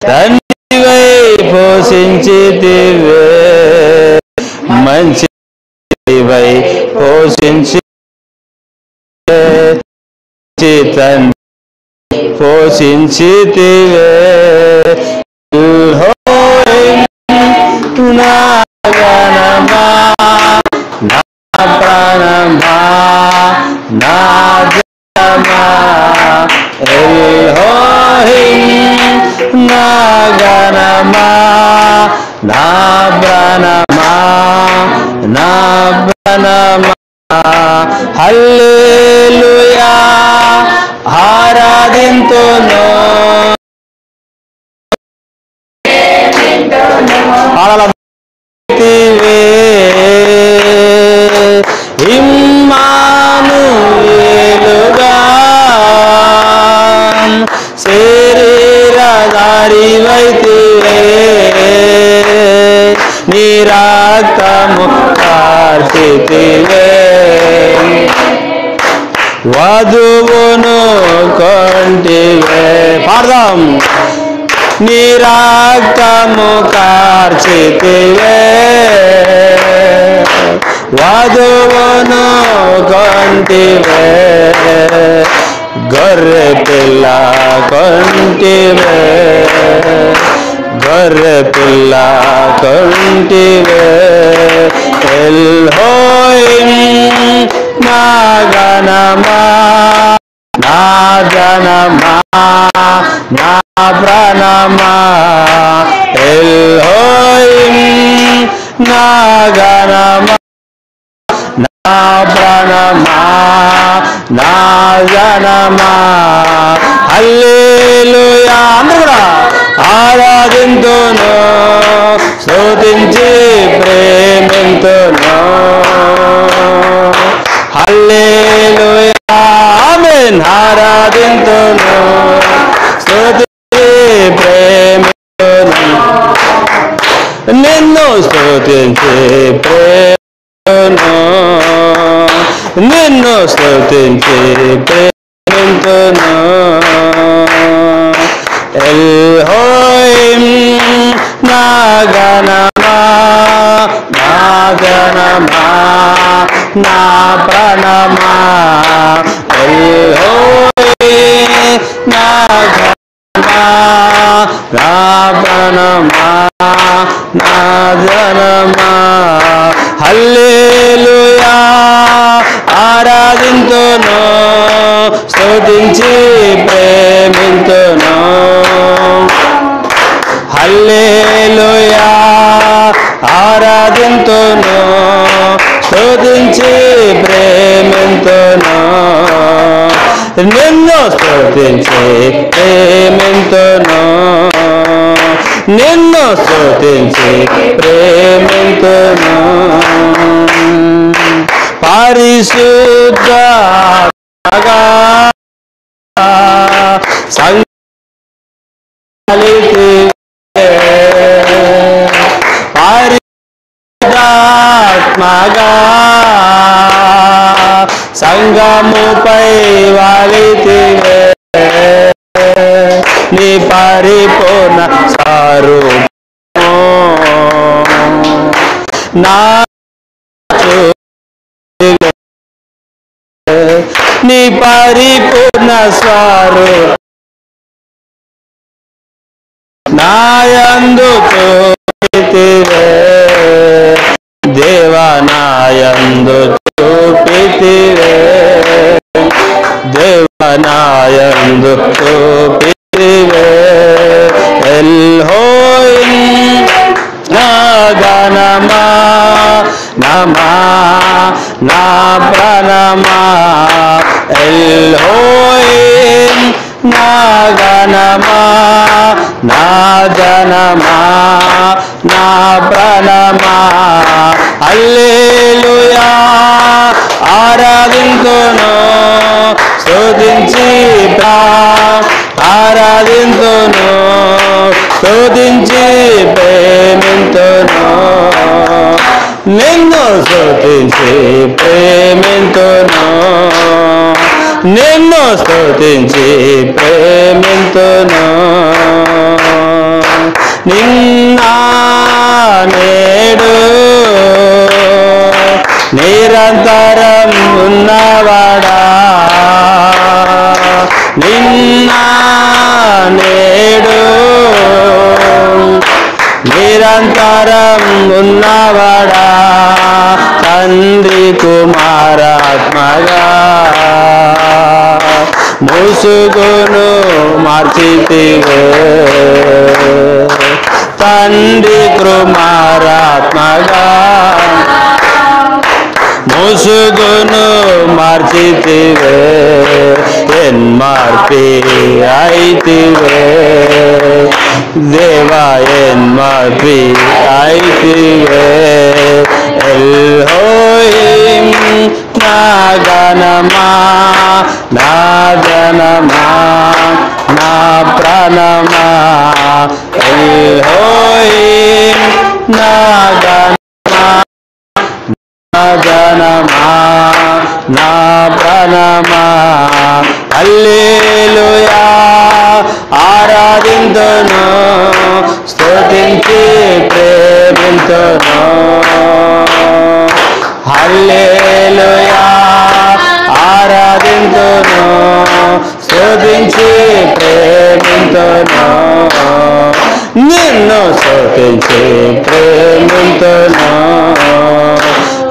తండ్రివై పోషించితివే మంచివై పోషించి తండ్రి పోషించితివే నా గణమా నా ప్రాణమా నా జనమా ఎల్హోహిం నా గణమా నా ప్రాణమా నా ప్రాణమా హల్లెలూయా ఆరాధింతును ఇమ్మానుయేలుగా శరీరధారివైతివే నీ రక్తము కార్చితివే వధువును కొంటివే పాడదాం నీ రక్తము కార్చితివే వధువును కొంటివే గొర్రె పిల్ల కొంటివే గొర్రె పిల్ల కొంటివే ఎల్హోయిం నా గణమా నా జనమా నా ప్రాణమా ఎల్హోయిం నా గణమా నా ప్రాణమా నా జనమా హల్లెలూయా అందరూ కూడా ఆరాధింతును స్తుతించి ప్రేమింతును హల్లెలూయా ఆమేన్ ఆరాధింతును స్తుతించి ప్రేమింతును నిన్ను స్తుతించి ప్రేమింతును నిన్ను స్తుతించి ప్రేమింతును ఎల్హోయిం నా గణమా నా గణమా నా ప్రాణమా ఎల్హోయిం నా గణమా నా ప్రాణమా నా జనమా హల్లెలూయా ఆరాధింతును స్తుతించి ప్రేమింతును హల్లెలూయా ఆరాధింతును స్తుతించి ప్రేమింతును నిన్ను స్తుతించి ప్రేమింతును నిన్ను స్తుతించి ప్రేమింతును పరిశుద్ధాత్మగా పరిశుద్ధాత్మగా సంగముపై వాలితివే నీ పరిపూర్ణ స్వరూపము నా నీ పరిపూర్ణ స్వరూపం నాయందు చూపితివే దేవా నాయందు చూపితివే దేవా నాయందు చూపితివే ఎల్హోయిం నా గణమా నమా నా ప్రాణమా ఎల్హోయిం నా గణమా నా జనమా నా ప్రాణమా హల్లెలూయా ఆరాధింతును స్తుతించి ఆరాధింతును స్తుతించి ప్రేమింతును నిన్ను స్తుతించి ప్రేమింతును నిన్ను స్తుతించి ప్రేమింతును నిరంతరం ఉన్నవాడా నిన్న నేడు నిరంతరం ఉన్నవాడా తండ్రి కుమారాత్మగా ముసుగును మార్చితివే తండ్రి కుమారాత్మగా ముసుగును మార్చితివే ఎన్మార్పి అయితివే దేవా ఎన్మార్పి అయితివే ఎల్హోయిం నా గణమా నా జనమా నా ప్రాణమా ఎల్హోయిం నా గణమా నా జనమా నా ప్రాణమా హల్లెలూయా ఆరాధింతును స్తుతించి ప్రేమింతును హల్లెలూయా ఆరాధింతును స్తుతించి ప్రేమింతును నిన్ను స్తుతించి ప్రేమింతును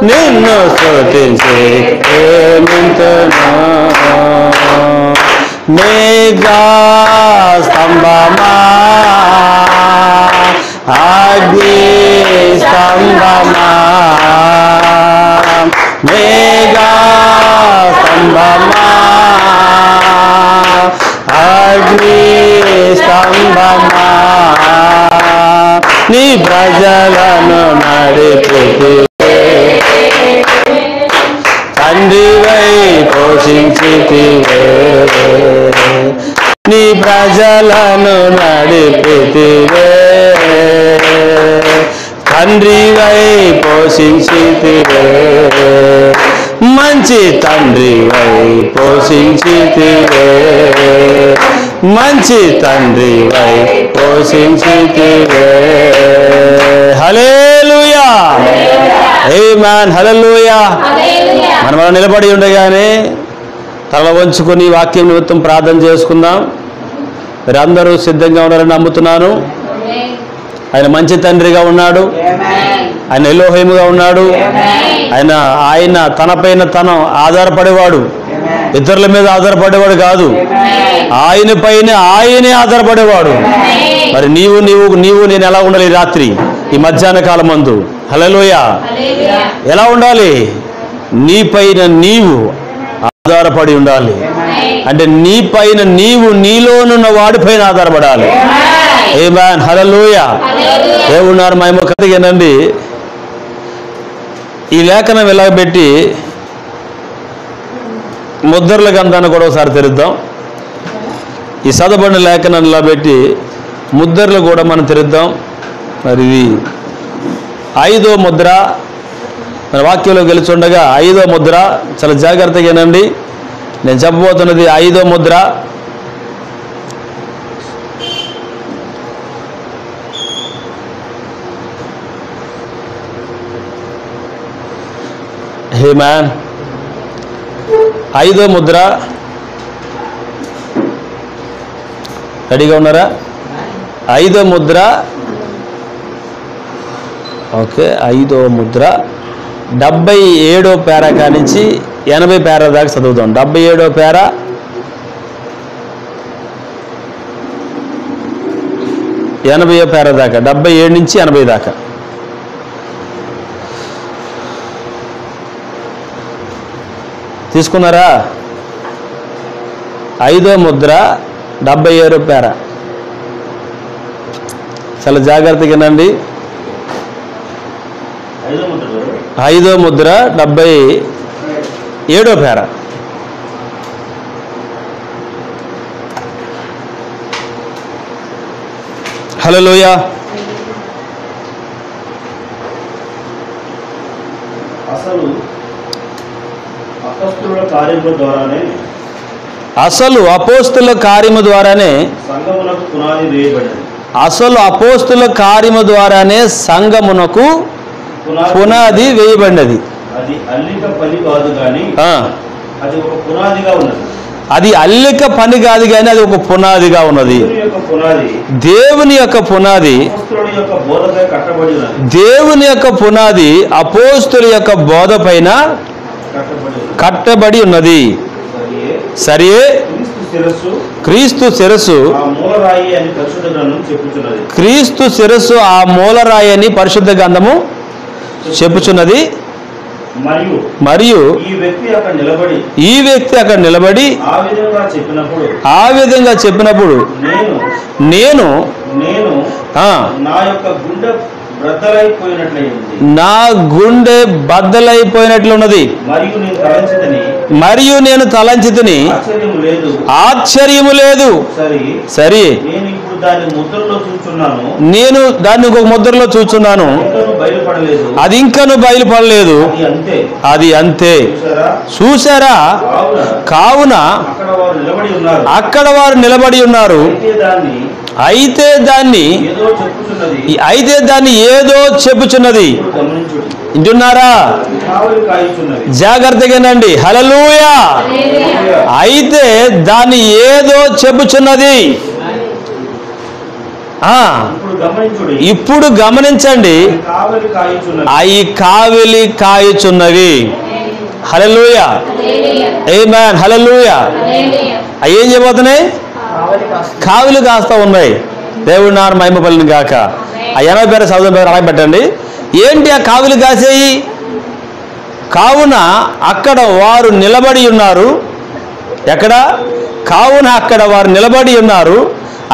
నిన్ను స్తుతించి ప్రేమింతును మేఘా స్తంభమా అగ్ని స్తంభమా మేఘా స్తంభమా అగ్ని స్తంభమా నీ ప్రజలను నడిపితే తండ్రివై పోషించితివే నీ ప్రజలను నడిపితివే తండ్రివై పోషించితివే మంచి తండ్రివై పోషించితివే మంచి తండ్రివై పోషించితివే హల్లెలూయా ఆమేన్ హల్లెలూయా మనం నిలబడి ఉండగానే తల వంచుకొని వాక్యం నిమిత్తం ప్రార్థన చేసుకుందాం. మీరు అందరూ సిద్ధంగా ఉన్నారని నమ్ముతున్నాను. ఆయన మంచి తండ్రిగా ఉన్నాడు, ఆయన ఎలోహీముగా ఉన్నాడు, ఆయన తనపైన తను ఆధారపడేవాడు, ఇతరుల మీద ఆధారపడేవాడు కాదు, ఆయన పైన ఆయనే ఆధారపడేవాడు. మరి నీవు నేను ఎలా ఉండాలి ఈ రాత్రి ఈ మధ్యాహ్న కాలం మందు? హల్లెలూయా. ఎలా ఉండాలి? నీ పైన నీవు ఆధారపడి ఉండాలి. అంటే నీ పైన నీవు నీలోనున్న వాడిపైన ఆధారపడాలి. ఆమేన్ హల్లెలూయా. దేవున్నారు మహిమ కదిగేనండి. ఈ లేఖనం ఎలా పెట్టి ముద్రల గ్రంథాన్ని కూడా ఒకసారి తెరుద్దాం. ఈ చదవబడిన లేఖనం ఇలా పెట్టి ముద్రలు కూడా మనం తెరుద్దాం. మరి ఇది 5వ ముద్ర. మన వాక్యంలో గెలుచుండగా 5వ ముద్ర. చాలా జాగ్రత్తగా వినండి. నేను చెప్పబోతున్నది 5వ ముద్ర. హే మ్యాన్, 5వ ముద్ర. రెడీగా ఉన్నారా? 5వ ముద్ర. ఓకే, 5వ ముద్ర 77వ పేరా కానించి 80 పేరా దాకా చదువుతాం. 77వ పేరా, 80వ పేరా దాకా, 77 నుంచి 80 దాకా. తీసుకున్నారా? 5వ ముద్ర 77వ పేరా. చాలా జాగ్రత్తగా వినండి. 5వ ముద్ర 77వ పేరా. హల్లెలూయా. అసలు అపోస్తలుల కార్యము ద్వారానే సంఘమునకు పునాది వేయబడినది. అది అల్లిక పని కాదు కానీ అది ఒక పునాదిగా ఉన్నది. అది అల్లిక పని కాదు కానీ అది ఒక పునాదిగా ఉన్నది. దేవుని యొక్క పునాది దేవుని యొక్క పునాది అపోస్తుల యొక్క బోధ పైన కట్టబడి ఉన్నది. సరే, క్రీస్తు శిరస్సు క్రీస్తు శిరస్సు ఆ మూలరాయి అని పరిశుద్ధ గ్రంథము చెప్పుచున్నది. మరియు ఈ వ్యక్తి అక్కడ నిలబడి ఆ విధంగా చెప్పినప్పుడు నేను నా గుండె బద్దలైపోయినట్లున్నది. మరియు నేను తలంచితిని, ఆశ్చర్యము లేదు. సరే, నేను దాన్ని ఒక ముద్రలో చూచున్నాను, అది ఇంకను బయలుపడలేదు. అది అంతే. చూసారా? కావున అక్కడ వారు నిలబడి ఉన్నారు. అయితే దాన్ని ఏదో చెప్పుచున్నది. వింటున్నారా? జాగ్రత్తగానండి. హల్లెలూయా. అయితే దాన్ని ఏదో చెప్పుచున్నది. ఇప్పుడు గమనించండి, అవి కావిలి కాయుచున్నవి. హల్లెలూయా. ఆమేన్. హల్లెలూయా. అవి ఏం చేయబోతున్నాయి? కావిలి కాస్తా ఉన్నాయి. దేవుడు నాన్న మహిమ పలిని గాక. ఆ 80 పేరు చదువు పేరు అలా పెట్టండి. ఏంటి ఆ కావిలి కాసేయి? కావున అక్కడ వారు నిలబడి ఉన్నారు. ఎక్కడ? కావున అక్కడ వారు నిలబడి ఉన్నారు.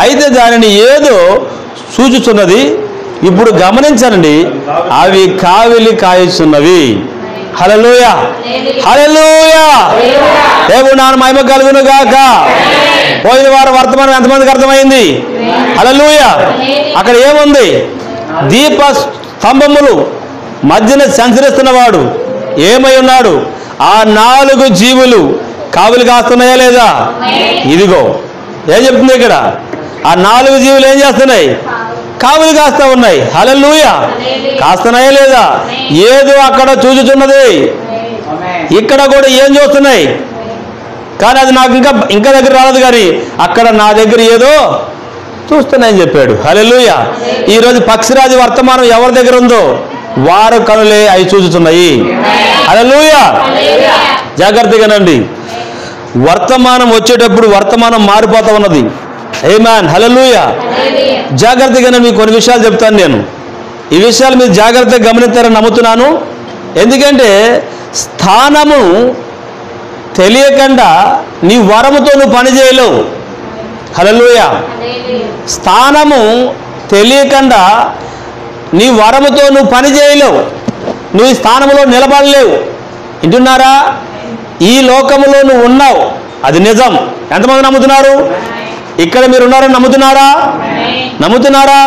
అయితే దానిని ఏదో సూచుచున్నది. ఇప్పుడు గమనించండి, అవి కావిలి కాయుచున్నవి. హల్లెలూయా. హల్లెలూయా. దేవుడు నాన్న మహిమ కలుగును గాక. పోయిన వారం వర్తమానం ఎంతమందికి అర్థమైంది? హల్లెలూయా. అక్కడ ఏముంది? దీప స్తంభములు మధ్యన సంచరిస్తున్నవాడు ఏమై ఉన్నాడు? ఆ 4 జీవులు కావులు కాస్తున్నాయా లేదా? ఇదిగో ఏం చెప్తుంది ఇక్కడ? ఆ 4 జీవులు ఏం చేస్తున్నాయి? కావులు కాస్తా ఉన్నాయి. హల్లెలూయా. కాస్తున్నాయా లేదా? ఏదో అక్కడ చూచుచున్నది. ఇక్కడ కూడా ఏం చూస్తున్నాయి? కానీ అది నాకు ఇంకా దగ్గర రాలేదు. కానీ అక్కడ నా దగ్గర ఏదో చూస్తున్నాయని చెప్పాడు. హల్లెలూయా. ఈరోజు పక్షిరాజు వర్తమానం ఎవరి దగ్గర ఉందో వారు కనులే అవి చూచుతున్నాయి. హల్లెలూయా. జాగ్రత్తగానండి. వర్తమానం వచ్చేటప్పుడు వర్తమానం మారిపోతా ఉన్నది. ఆమేన్. హల్లెలూయా. జాగ్రత్తగానే మీకు కొన్ని విషయాలు చెప్తాను నేను. ఈ విషయాలు మీరు జాగ్రత్తగా గమనిస్తారని నమ్ముతున్నాను. ఎందుకంటే స్థానము తెలియకుండా నీ వరముతో నువ్వు పని చేయలేవు. హల్లెలూయా. స్థానము తెలియకుండా నీ వరముతో నువ్వు పని చేయలేవు. నువ్వు ఈ స్థానంలో నిలబడలేవు. వింటున్నారా? ఈ లోకములో నువ్వు ఉన్నావు, అది నిజం. ఎంతమంది నమ్ముతున్నారు? ఇక్కడ మీరు ఉన్నారని నమ్ముతున్నారా? నమ్ముతున్నారా?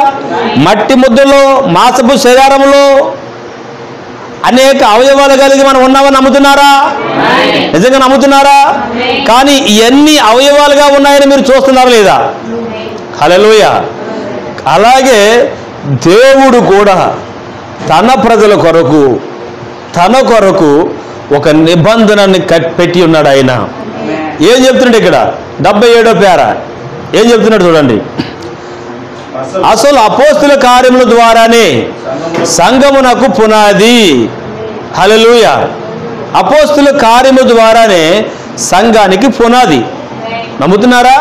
మట్టి ముద్దలో మాంసపు శరీరంలో అనేక అవయవాలు కలిగి మనం ఉన్నామని నమ్ముతున్నారా? నిజంగా నమ్ముతున్నారా? కానీ ఎన్ని అవయవాలుగా ఉన్నాయని మీరు చూస్తున్నారా లేదా? హల్లెలూయా. అలాగే దేవుడు కూడా తన ప్రజల కొరకు ఒక నిబంధనని పెట్టి ఉన్నాడు. ఆయన ఏం చెప్తున్నాడు ఇక్కడ? 77వ పేర ఏం చెప్తున్నాడు చూడండి. అసలు అపోస్తుల కార్యముల ద్వారానే సంఘమునకు పునాది. హల్లెలూయా. అపోస్తుల కార్యము ద్వారానే సంఘానికి పునాది. నమ్ముతున్నారా?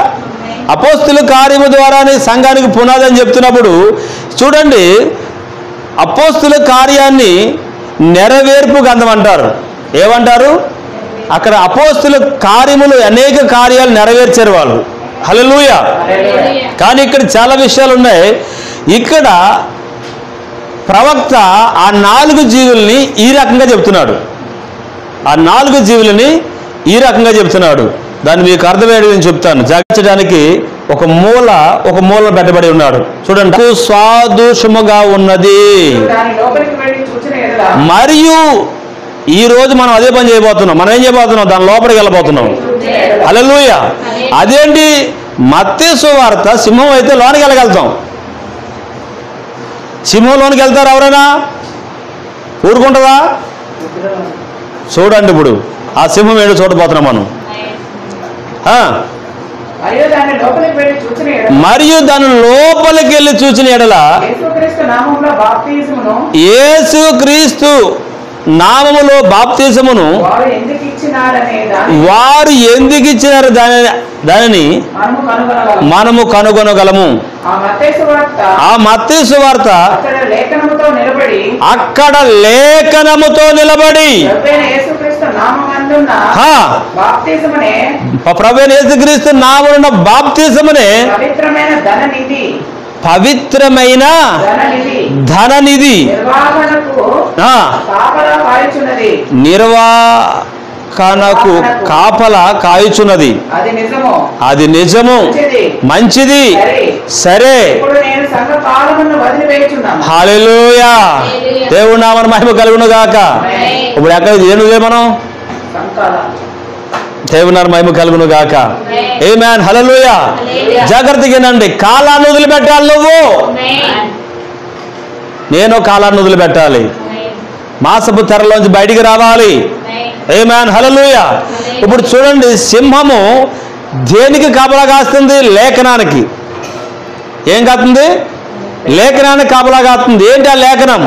అపోస్తుల కార్యము ద్వారానే సంఘానికి పునాది అని చెప్తున్నప్పుడు చూడండి, అపోస్తుల కార్యాన్ని నెరవేర్పు గ్రంథం అంటారు. ఏమంటారు? అక్కడ అపోస్తుల కార్యములు అనేక కార్యాలు నెరవేర్చారు వాళ్ళు. హల్లెలూయా. కానీ ఇక్కడ చాలా విషయాలు ఉన్నాయి. ఇక్కడ ప్రవక్త ఆ 4 జీవుల్ని ఈ రకంగా చెప్తున్నాడు. ఆ 4 జీవులని ఈ రకంగా చెప్తున్నాడు. దాన్ని మీకు అర్థమయ్యేది నేను చెప్తాను. జాగ్రత్తడానికి ఒక మూల పెట్టబడి ఉన్నాడు. చూడండి, స్వాదోషముగా ఉన్నది. మరియు ఈ రోజు మనం అదే పని చేయబోతున్నాం. మనం ఏం చేయబోతున్నాం? దాని లోపలికి వెళ్ళబోతున్నాం. హల్లెలూయా. అదేంటి? మత్తయి సువార్త సింహం అయితే లోనికి వెళ్ళగలుగుతాం. సింహంలోనికి వెళ్తారు ఎవరైనా? ఊరుకుంటుందా? చూడండి ఇప్పుడు ఆ సింహం ఏంటో చూడబోతున్నాం మనం. మరియు దాని లోపలికి వెళ్ళి చూచిన ఎడల యేసుక్రీస్తు నామములో బాప్తిసమును వారు ఎందుకు ఇచ్చినారు దానిని మనము కనుగొనగలము. ఆ మత్తయి సువార్త అక్కడ లేఖనముతో నిలబడి ప్రభువైన యేసుక్రీస్తు నామమున బాప్తిసమునే పవిత్రమైన ధననిధి నిర్వాహనకు కాపలా కాయుచున్నది. అది నిజము, మంచిది, సరే. హల్లెలూయా, దేవుని నామమున మహిమ కలుగును గాక. ఇప్పుడు ఎక్కడ ఏం మనం దేవుని మహిమ కలుగును గాక. ఆమేన్, హల్లెలూయా. జాగ్రత్తగానండి, కాలాన్ని వదిలిపెట్టాలి. నువ్వు నేను కాలాన్ని వదిలిపెట్టాలి. మాసపు తెరలోంచి బయటికి రావాలి. ఆమేన్, హల్లెలూయా. ఇప్పుడు చూడండి, సింహము దేనికి కాపలా కాస్తుంది? లేఖనానికి. ఏం కాస్తుంది? లేఖనానికి కాపలా కాస్తుంది. ఏంటి ఆ లేఖనం?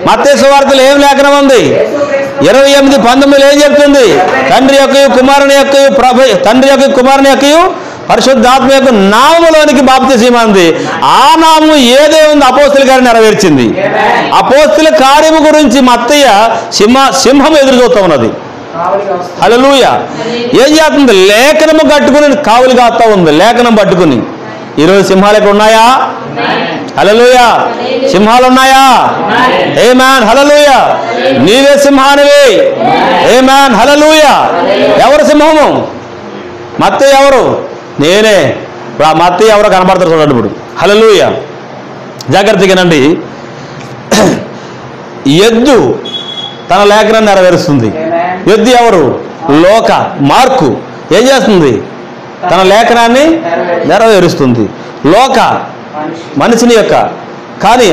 మత్తయి సువార్తలో ఏం లేఖనం ఉంది? 28:19 ఏం చెప్తుంది? తండ్రి యొక్క కుమారుని యొక్క పరిశుద్ధాత్మ యొక్క నామములోనికి బాప్తిసం అంది. ఆ నామము ఏదే ఉంది అపోస్తుల గారిని నెరవేర్చింది. అపోస్తుల కార్యము గురించి మత్తయ్య సింహం ఎదురు చూస్తూ ఉన్నది. హల్లెలూయా. ఏం చేస్తుంది? లేఖనము కట్టుకుని కావులు కాస్తా ఉంది. లేఖనం పట్టుకుని. ఈరోజు సింహాలు ఎక్కడ ఉన్నాయా? హల్లెలూయా. సింహాలు ఉన్నాయా? ఆమేన్, హల్లెలూయా. నీవే సింహానివి. ఆమేన్, హల్లెలూయా. ఎవరు సింహము? మత్తయి ఎవరు? నేనే. ఇప్పుడు ఆ మత్తయి ఎవరో కనబడతారు చూడండి ఇప్పుడు. హల్లెలూయా. జాగ్రత్తగానండి. ఎద్దు తన లేఖనాన్ని నెరవేరుస్తుంది. ఎద్దు ఎవరు? మార్కు ఏం చేస్తుంది? తన లేఖనాన్ని నెరవేరుస్తుంది. మనిషిని యొక్క కానీ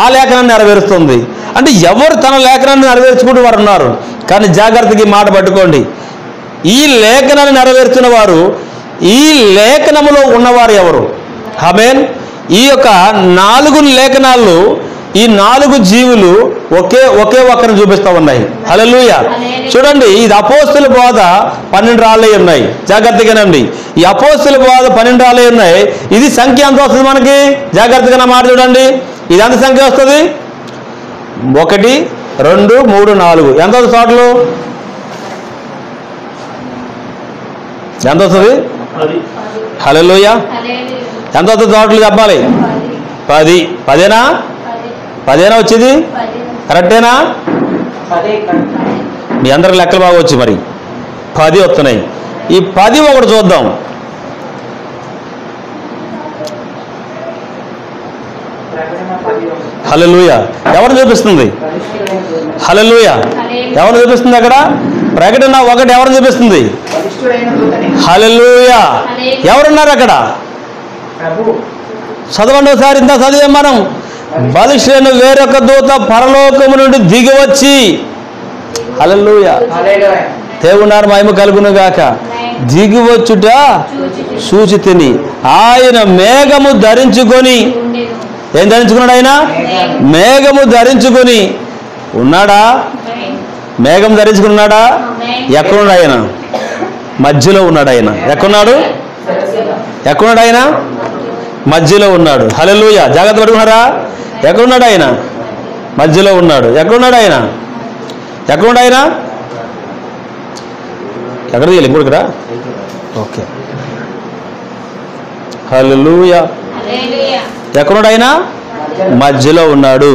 ఆ లేఖనాన్ని నెరవేరుస్తుంది. అంటే ఎవరు తన లేఖనాన్ని నెరవేర్చుకుంటూ వారు ఉన్నారు. కానీ జాగ్రత్తగా మాట పట్టుకోండి, ఈ లేఖనాన్ని నెరవేర్చిన వారు, ఈ లేఖనములో ఉన్నవారు ఎవరు? ఆమేన్. ఈ యొక్క 4 లేఖనాలు, ఈ 4 జీవులు ఒకే ఒక్కరిని చూపిస్తూ ఉన్నాయి. హల్లెలూయా. చూడండి, ఇది అపోస్తుల బోధ 12 రాళ్ళే ఉన్నాయి. జాగ్రత్తగానండి, ఈ అపోస్తుల బోధ 12 రాళ్ళే ఉన్నాయి. ఇది సంఖ్య ఎంత వస్తుంది మనకి? జాగ్రత్తగా మాట చూడండి. ఇది ఎంత సంఖ్య వస్తుంది? 1, 2, 3, 4. ఎంత వస్తుంది టోటల్? ఎంత వస్తుంది? హల్లెలూయా. ఎంత వస్తుంది టోటల్ చెప్పాలి? 10. 10ఏనా? 10ఏనా వచ్చేది? కరెక్టేనా? మీ అందరికి లెక్కలు బాగా వచ్చి మరి 10 వస్తున్నాయి. ఈ 10 ఒకటి చూద్దాం. హల్లెలూయా. ఎవరు చూపిస్తుంది? హల్లెలూయా. ఎవరు చూపిస్తుంది అక్కడ? ప్రకటన 1 ఎవరు చూపిస్తుంది? హల్లెలూయా. ఎవరున్నారు అక్కడ? చదవండి ఒకసారి. ఇంత చదివాం మనం. బలిష్ఠుడైన వేరొక దూత పరలోకము నుండి దిగి వచ్చి, హల్లెలూయా, దేవుని మహిమ కలుగును గాక, దిగి వచ్చుట చూచితిని. ఆయన మేఘము ధరించుకొని, ఏం ధరించుకున్నాడు? ఆయన మేఘము ధరించుకొని ఉన్నాడా? మేఘం ధరించుకున్నాడా? ఎక్కడున్నాడు ఆయన? మధ్యలో ఉన్నాడు ఆయన. ఎక్కడున్నాడు? ఆయన మధ్యలో ఉన్నాడు. హల్లెలూయా. జాగ్రత్త పడుకున్నారా? ఎక్కడున్నాడు ఆయన? మధ్యలో ఉన్నాడు. ఎక్కడున్నాడు ఆయన? ఎక్కడ తీయాలి ఇప్పుడు ఇక్కడ? ఓకే. హల్లెలూయా. ఎక్కడున్నాడు ఆయన? మధ్యలో ఉన్నాడు.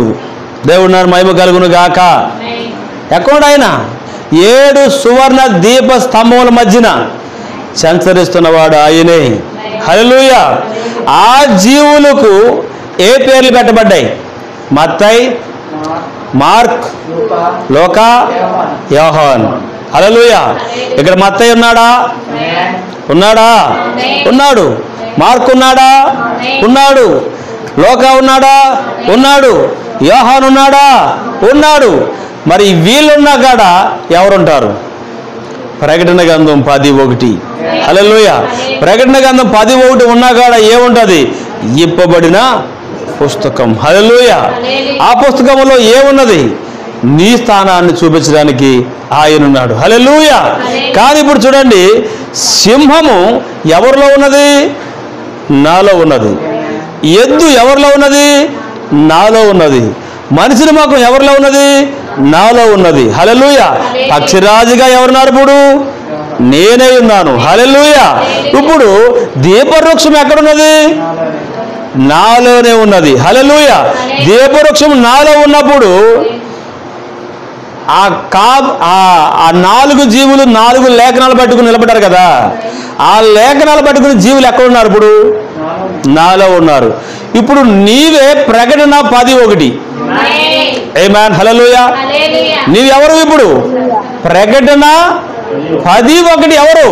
దేవుడు మహిమ కలుగును గాక. ఎక్కడున్నాడు ఆయన? 7 సువర్ణ దీప స్తంభముల మధ్యన సంచరిస్తున్నవాడు ఆయనే. హల్లెలూయా. ఆ జీవులకు ఏ పేర్లు పెట్టబడ్డాయి? మత్తయి, మార్క్, లూకా, యోహాను. హల్లెలూయా. ఇక్కడ మత్తయి ఉన్నాడా? ఉన్నాడు. మార్క్ ఉన్నాడా? ఉన్నాడు. లూకా ఉన్నాడా? ఉన్నాడు. యోహాను ఉన్నాడా? ఉన్నాడు. మరి వీళ్ళున్నా కాడ ఎవరుంటారు? ప్రకటన గ్రంథం 10:1. హల్లెలూయా. ప్రకటన గ్రంథం 10:1 ఉన్నా కాడ ఏముంటుంది? ఇప్పబడిన పుస్తకం. హల్లెలూయా. ఆ పుస్తకంలో ఏమున్నది? నీ స్థానాన్ని చూపించడానికి ఆయన ఉన్నాడు. హల్లెలూయా. కానీ ఇప్పుడు చూడండి, సింహము ఎవరిలో ఉన్నది? నాలో ఉన్నది. ఎద్దు ఎవరిలో ఉన్నది? నాలో ఉన్నది. మనిషిని ముఖం ఎవరిలో ఉన్నది? నాలో ఉన్నది. హల్లెలూయా. పక్షిరాజుగా ఎవరున్నారు? ఇప్పుడు నేనే ఉన్నాను. హల్లెలూయా. ఇప్పుడు దీపవృక్షం ఎక్కడున్నది? నాలోనే ఉన్నది. హల్లెలూయా. దీపవృక్షం నాలో ఉన్నప్పుడు ఆ 4 జీవులు 4 లేఖనాలు పట్టుకుని నిలబడ్డారు కదా, ఆ లేఖనాలు పట్టుకుని జీవులు ఎక్కడున్నారు? ఇప్పుడు నాలో ఉన్నారు. ఇప్పుడు నీవే ప్రకటన 10:1. ఆమేన్. హల్లెలూయా. నీవెవరు? ఇప్పుడు ప్రకటన 10:1 ఎవరు?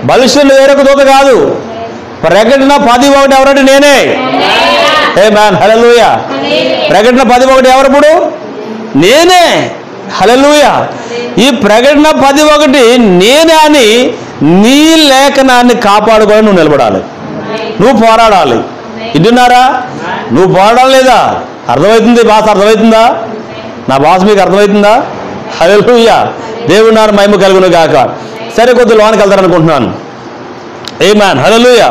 బలిష్ఠుడు వేరొక దూత కాదు. ప్రకటన 10:1 ఎవరంటే నేనే. ఆమేన్. హల్లెలూయా. ప్రకటన 10:1 ఎవరు? ఇప్పుడు నేనే. హల్లెలూయా. ఈ ప్రకటన 10:1 నేనే అని నీ లేఖనాన్ని కాపాడుకొని నువ్వు నిలబడాలి, నువ్వు పోరాడాలి. వింటున్నారా? నువ్వు పోరాడాలి లేదా? అర్థమవుతుంది భాష? అర్థమవుతుందా? నా భాష మీకు అర్థమవుతుందా? హల్లెలూయా. దేవుడు నాన్న మహిమ కలుగును గాక. సరే, కొద్ది లోనికి వెళ్తారనుకుంటున్నాను. ఆమేన్. హల్లెలూయా.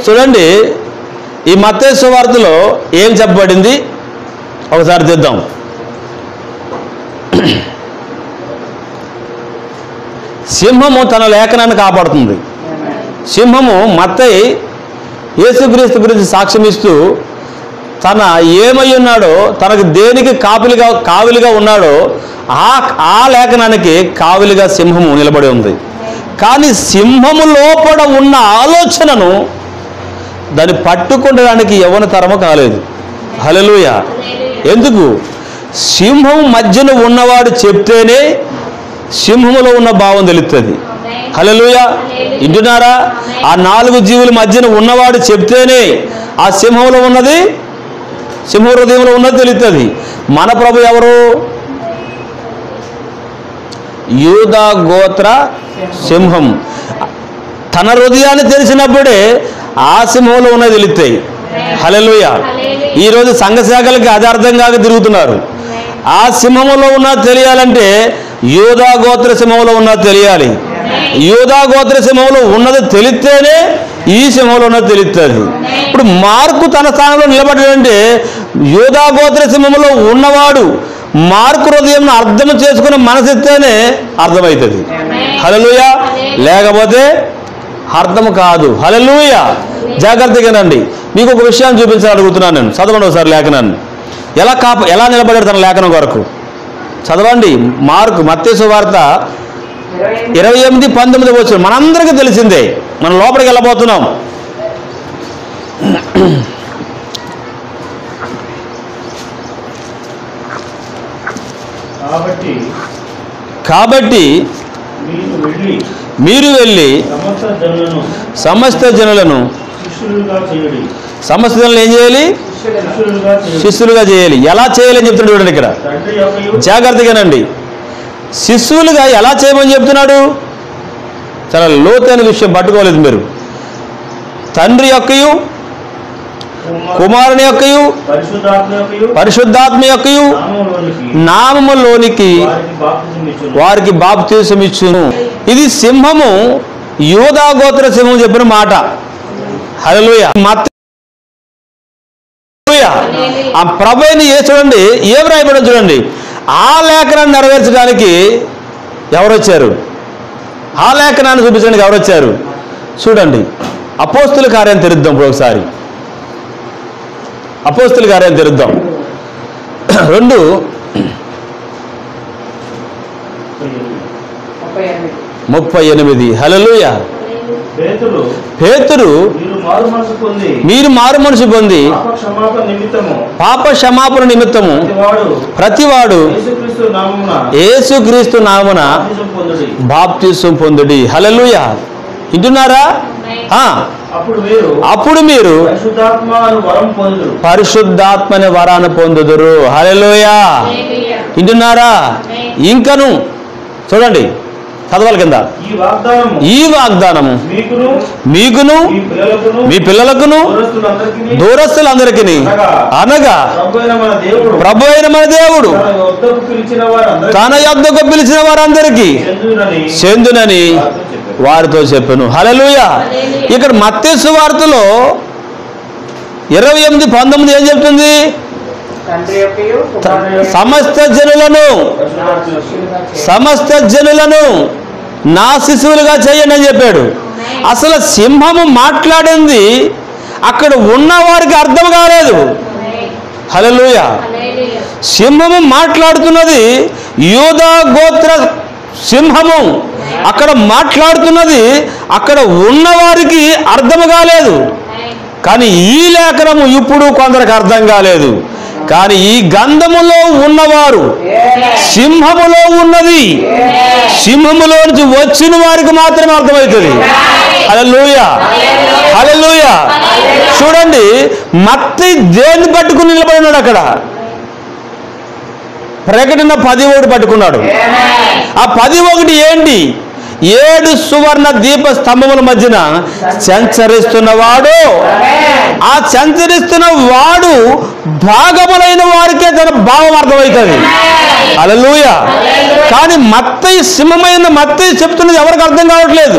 చూడండి, ఈ మత్తయి సువార్తలో ఏం చెప్పబడింది ఒకసారి చూద్దాం. సింహము తన లేఖనాన్ని కాపాడుతుంది. సింహము మత్తయి యేసుక్రీస్తు గురించి సాక్ష్యం ఇస్తూ తన ఏమై ఉన్నాడో, తనకు దేనికి కావిలిగా ఉన్నాడో ఆ లేఖనానికి కావిలిగా సింహము నిలబడి ఉంది. కానీ సింహము లోపల ఉన్న ఆలోచనను దాన్ని పట్టుకోవడానికి యవ్వన తరము కాలేదు. హల్లెలూయా. ఎందుకు? సింహం మధ్యన ఉన్నవాడు చెప్తేనే సింహములో ఉన్న భావం తెలుస్తుంది. హల్లెలూయా. వింటున్నారా? ఆ 4 జీవుల మధ్యన ఉన్నవాడు చెప్తేనే ఆ సింహంలో ఉన్నది, సింహ హృదయంలో ఉన్నది తెలుస్తుంది. మన ప్రభు ఎవరు? యూదా గోత్ర సింహం. తన హృదయాన్ని తెలిసినప్పుడే ఆ సింహంలో ఉన్నది తెలుస్తాయి. హల్లెలూయా. ఈరోజు సంఘ శాఖలకి అది అర్థం కాక తిరుగుతున్నారు. ఆ సింహంలో ఉన్నది తెలియాలంటే యూదా గోత్ర సింహంలో ఉన్నది తెలియాలి. యూదా గోత్ర సింహంలో ఉన్నది తెలిస్తేనే ఈ సింహంలో ఉన్నది తెలుస్తుంది. ఇప్పుడు మార్కు తన స్థానంలో నిలబడ్డాడంటే యూదా గోత్ర సింహంలో ఉన్నవాడు మార్కు హృదయం అర్థం చేసుకుని మనసిస్తేనే అర్థమవుతుంది. హల్లెలూయా. లేకపోతే అర్థం కాదు. హల్లెలూయా. జాగ్రత్తగానండి. మీకు ఒక విషయాన్ని చూపించాలని అడుగుతున్నాను నేను. చదవండి ఒకసారి లేఖనాన్ని. ఎలా నిలబడాడు తన లేఖనం కొరకు? చదవండి. మత్తయి సువార్త 28-19 వచ్చిన మనందరికీ తెలిసిందే. మనం లోపలికి వెళ్ళబోతున్నాం. కాబట్టి మీరు వెళ్ళి సమస్త జనులను ఏం చేయాలి? శిష్యులుగా చేయాలి. ఎలా చేయాలని చెప్తున్నాడు చూడండి ఇక్కడ. జాగ్రత్తగానండి. శిష్యులుగా ఎలా చేయమని చెప్తున్నాడు? చాలా లోతైన విషయం పట్టుకోలేదు మీరు. తండ్రి యొక్కయు కుమారుని యొక్కయు పరిశుద్ధాత్మ యొక్కయు నామములోనికి వారికి బాప్తిసం ఇచ్చును. ఇది సింహము, యూదా గోత్ర సింహం చెప్పిన మాట. హల్లెలూయా. ఆ ప్రభువుని చూడండి ఏం రాయబడి చూడండి. ఆ లేఖనాన్ని నెరవేర్చడానికి ఎవరు వచ్చారు? ఆ లేఖనాన్ని చూపించడానికి ఎవరు వచ్చారు? చూడండి. అపోస్తుల కార్యం తెరుద్దాం. ఇప్పుడు ఒకసారి అపోస్తుల కార్యం తెరుద్దాం. 2:38. హల్లెలూయా. పేతురు మీరు మారు మనసు పొంది పాప క్షమాపణ నిమిత్తము ప్రతివాడు యేసుక్రీస్తు నామమున బాప్తిసం పొందుడి. హల్లెలూయా. వింటున్నారా? అప్పుడు మీరు పరిశుద్ధాత్మని వరాన్ని పొందుదురు. హల్లెలూయా. వింటున్నారా? ఇంకను చూడండి చదవాలి కింద. ఈ వాగ్దానము మీకును మీ పిల్లలకును దూరస్తులందరికీ అనగా ప్రభు అయిన మన దేవుడు తన యొద్దకు పిలిచిన వారందరికీ చెందునని వారితో చెప్పాను. హల్లెలూయా. ఇక్కడ మత్తయి సువార్తలో 28:19 ఏం చెప్తుంది? సమస్త జనులను నా శిశువులుగా చేయండి అని చెప్పాడు. అసలు సింహము మాట్లాడింది అక్కడ ఉన్న వారికి అర్థం కాలేదు. హల్లెలూయా. సింహము మాట్లాడుతున్నది యూదా గోత్ర సింహము, అక్కడ మాట్లాడుతున్నది అక్కడ ఉన్నవారికి అర్థం కాలేదు. కానీ ఈ లేఖనము ఇప్పుడు కొందరికి అర్థం కాలేదు. కానీ ఈ గంధములో ఉన్నవారు సింహములో ఉన్నది సింహములో నుంచి వచ్చిన వారికి మాత్రమే అర్థమవుతుంది. హల్లెలూయా, హల్లెలూయా. చూడండి, మత్తయి దేన్ని పట్టుకుని నిలబడినాడు? అక్కడ ప్రకటన 11 పట్టుకున్నాడు. ఆ 11 ఏంటి? 7 సువర్ణ దీప స్తంభముల మధ్యన సంచరిస్తున్నవాడు, ఆ సంచరిస్తున్న వాడు భాగములైన వారికే తన భావం అర్థమవుతుంది. హల్లెలూయా. కానీ మత్తయి సింహమైన మత్తయి చెప్తున్నది ఎవరికి అర్థం కావట్లేదు,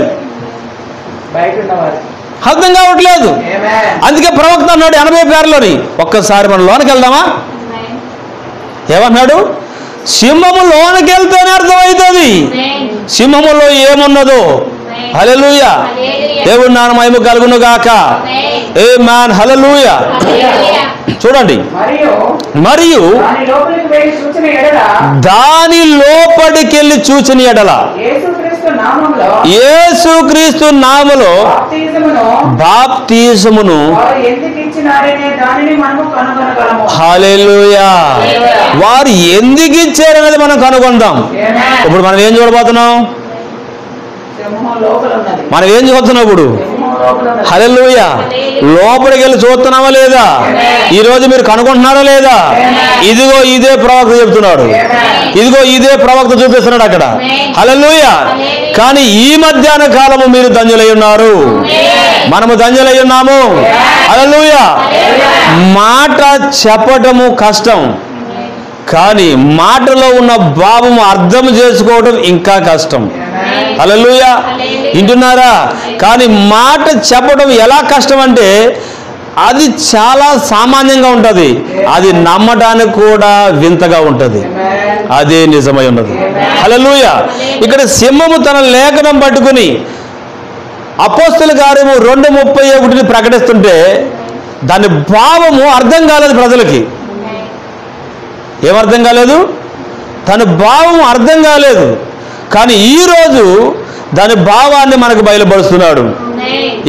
అర్థం కావట్లేదు. అందుకే ప్రవక్త అన్నాడు 80 ఒక్కసారి మనం లోనికి వెళ్దామా? ఏమన్నాడు? సింహము లోనికి వెళ్తేనే అర్థమవుతుంది సింహములో ఏమున్నదో. హల్లెలూయా. దేవుని నామ మహిమ కలుగును గాక. ఆమేన్. హల్లెలూయా. చూడండి, మరియు దాని లోపలికి వెళ్ళి చూచిన ఎడల యేసుక్రీస్తు నామములో బాప్తిసమును. హల్లెలూయా. వారు ఎందుకు ఇచ్చారనేది మనం కనుగొందాం. ఇప్పుడు మనం ఏం చూడబోతున్నాం? మనం ఏం చూస్తున్నాం ఇప్పుడు? హల్లెలూయా. లోపలికి వెళ్ళి చూస్తున్నావా లేదా? ఈరోజు మీరు కనుగొంటున్నారా లేదా? ఇదిగో ఇదే ప్రవక్త చెప్తున్నాడు, ఇదిగో ఇదే ప్రవక్త చూపిస్తున్నాడు అక్కడ. హల్లెలూయా. కానీ ఈ మధ్యాహ్న కాలము మీరు ధన్యులై ఉన్నారు, మనము ధన్యులై ఉన్నాము. హల్లెలూయా. మాట చెప్పటము కష్టం, కానీ మాటలో ఉన్న భావము అర్థం చేసుకోవడం ఇంకా కష్టం. హల్లెలూయా. వింటున్నారా? కానీ మాట చెప్పడం ఎలా కష్టం అంటే అది చాలా సామాన్యంగా ఉంటుంది, అది నమ్మడానికి కూడా వింతగా ఉంటుంది. అదే నిజమై ఉన్నది. హల్లెలూయా. ఇక్కడ సింహము తన లేఖనం పట్టుకుని అపోస్తల కార్యము 2:31 ప్రకటిస్తుంటే దాని భావము అర్థం కాలేదు ప్రజలకి. ఏమర్థం కాలేదు? తన భావం అర్థం కాలేదు. కానీ ఈరోజు దాని భావాన్ని మనకు బయలుపరుస్తున్నాడు.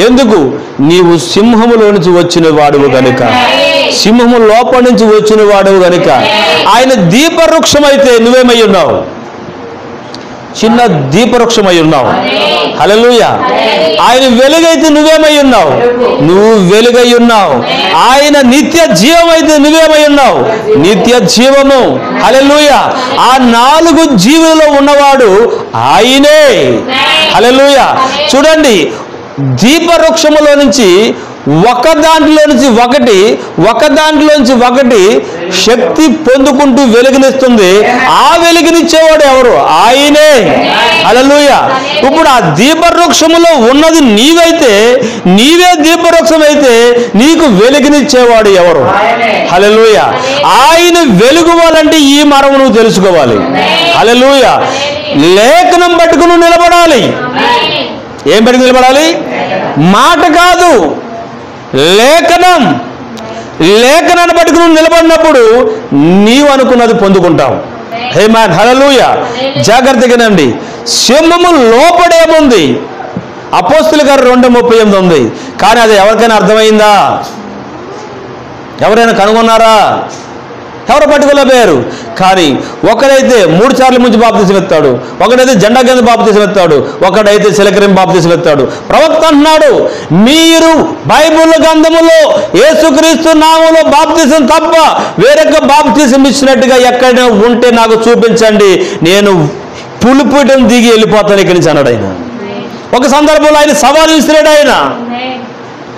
ఎందుకు? నీవు సింహములో నుంచి వచ్చిన వాడువు గనుక, సింహము లోపల నుంచి వచ్చిన వాడువు గనుక. ఆయన దీపవృక్షమైతే నువ్వేమై ఉన్నావు? చిన్న దీపవృక్షమై ఉన్నావు. హల్లెలూయా. ఆయన వెలుగైతే నువ్వేమై ఉన్నావు? నువ్వు వెలుగై ఉన్నావు. ఆయన నిత్య జీవం అయితే నువ్వేమై ఉన్నావు? నిత్య జీవము. హల్లెలూయా. ఆ 4 జీవులలో ఉన్నవాడు ఆయనే. హల్లెలూయా. చూడండి, దీపవృక్షములో నుంచి ఒక దాంట్లోంచి ఒకటి శక్తి పొందుకుంటూ వెలుగునిస్తుంది. ఆ వెలుగునిచ్చేవాడు ఎవరు? ఆయనే. హల్లెలూయా. ఇప్పుడు ఆ దీపవృక్షములో ఉన్నది నీవైతే, నీవే దీపవృక్షం అయితే నీకు వెలుగునిచ్చేవాడు ఎవరు? హల్లెలూయా. ఆయన వెలుగువాలంటే ఈ మరం నువ్వు తెలుసుకోవాలి. హల్లెలూయా. లేఖనం పట్టుకుని నిలబడాలి. ఏం పట్టుకుని నిలబడాలి? మాట కాదు, లేఖనం. లేఖనాన్ని పట్టుకుని నిలబడినప్పుడు నీవు అనుకున్నది పొందుకుంటావు. ఆమేన్. హల్లెలూయా. జాగ్రత్తగానండి. సింహము లోపడేముంది? అపోస్తలుల కార్యం 2:38 ఉంది. కానీ అది ఎవరికైనా అర్థమైందా? ఎవరైనా కనుగొన్నారా? ఎవరు పట్టుకోలేకపోయారు. కానీ ఒకడైతే 3 సార్లు ముంచి బాప్తీసం ఎత్తాడు, ఒకడైతే జెండా కింద బాప్తీసం ఎత్తాడు, ఒకడైతే చిలకరిం బాప్తీసం ఎత్తాడు. ప్రవక్త అంటున్నాడు, మీరు బైబిల్ గ్రంథములో యేసుక్రీస్తు నామములో బాప్తీసం తప్ప వేరొక బాప్తీసం ఇచ్చినట్టుగా ఎక్కడైనా ఉంటే నాకు చూపించండి, నేను పులిపీఠం దిగి వెళ్ళిపోతాను ఇక్కడి నుంచి అన్నాడు ఆయన. ఒక సందర్భంలో ఆయన సవాలు విసిరాడు ఆయన.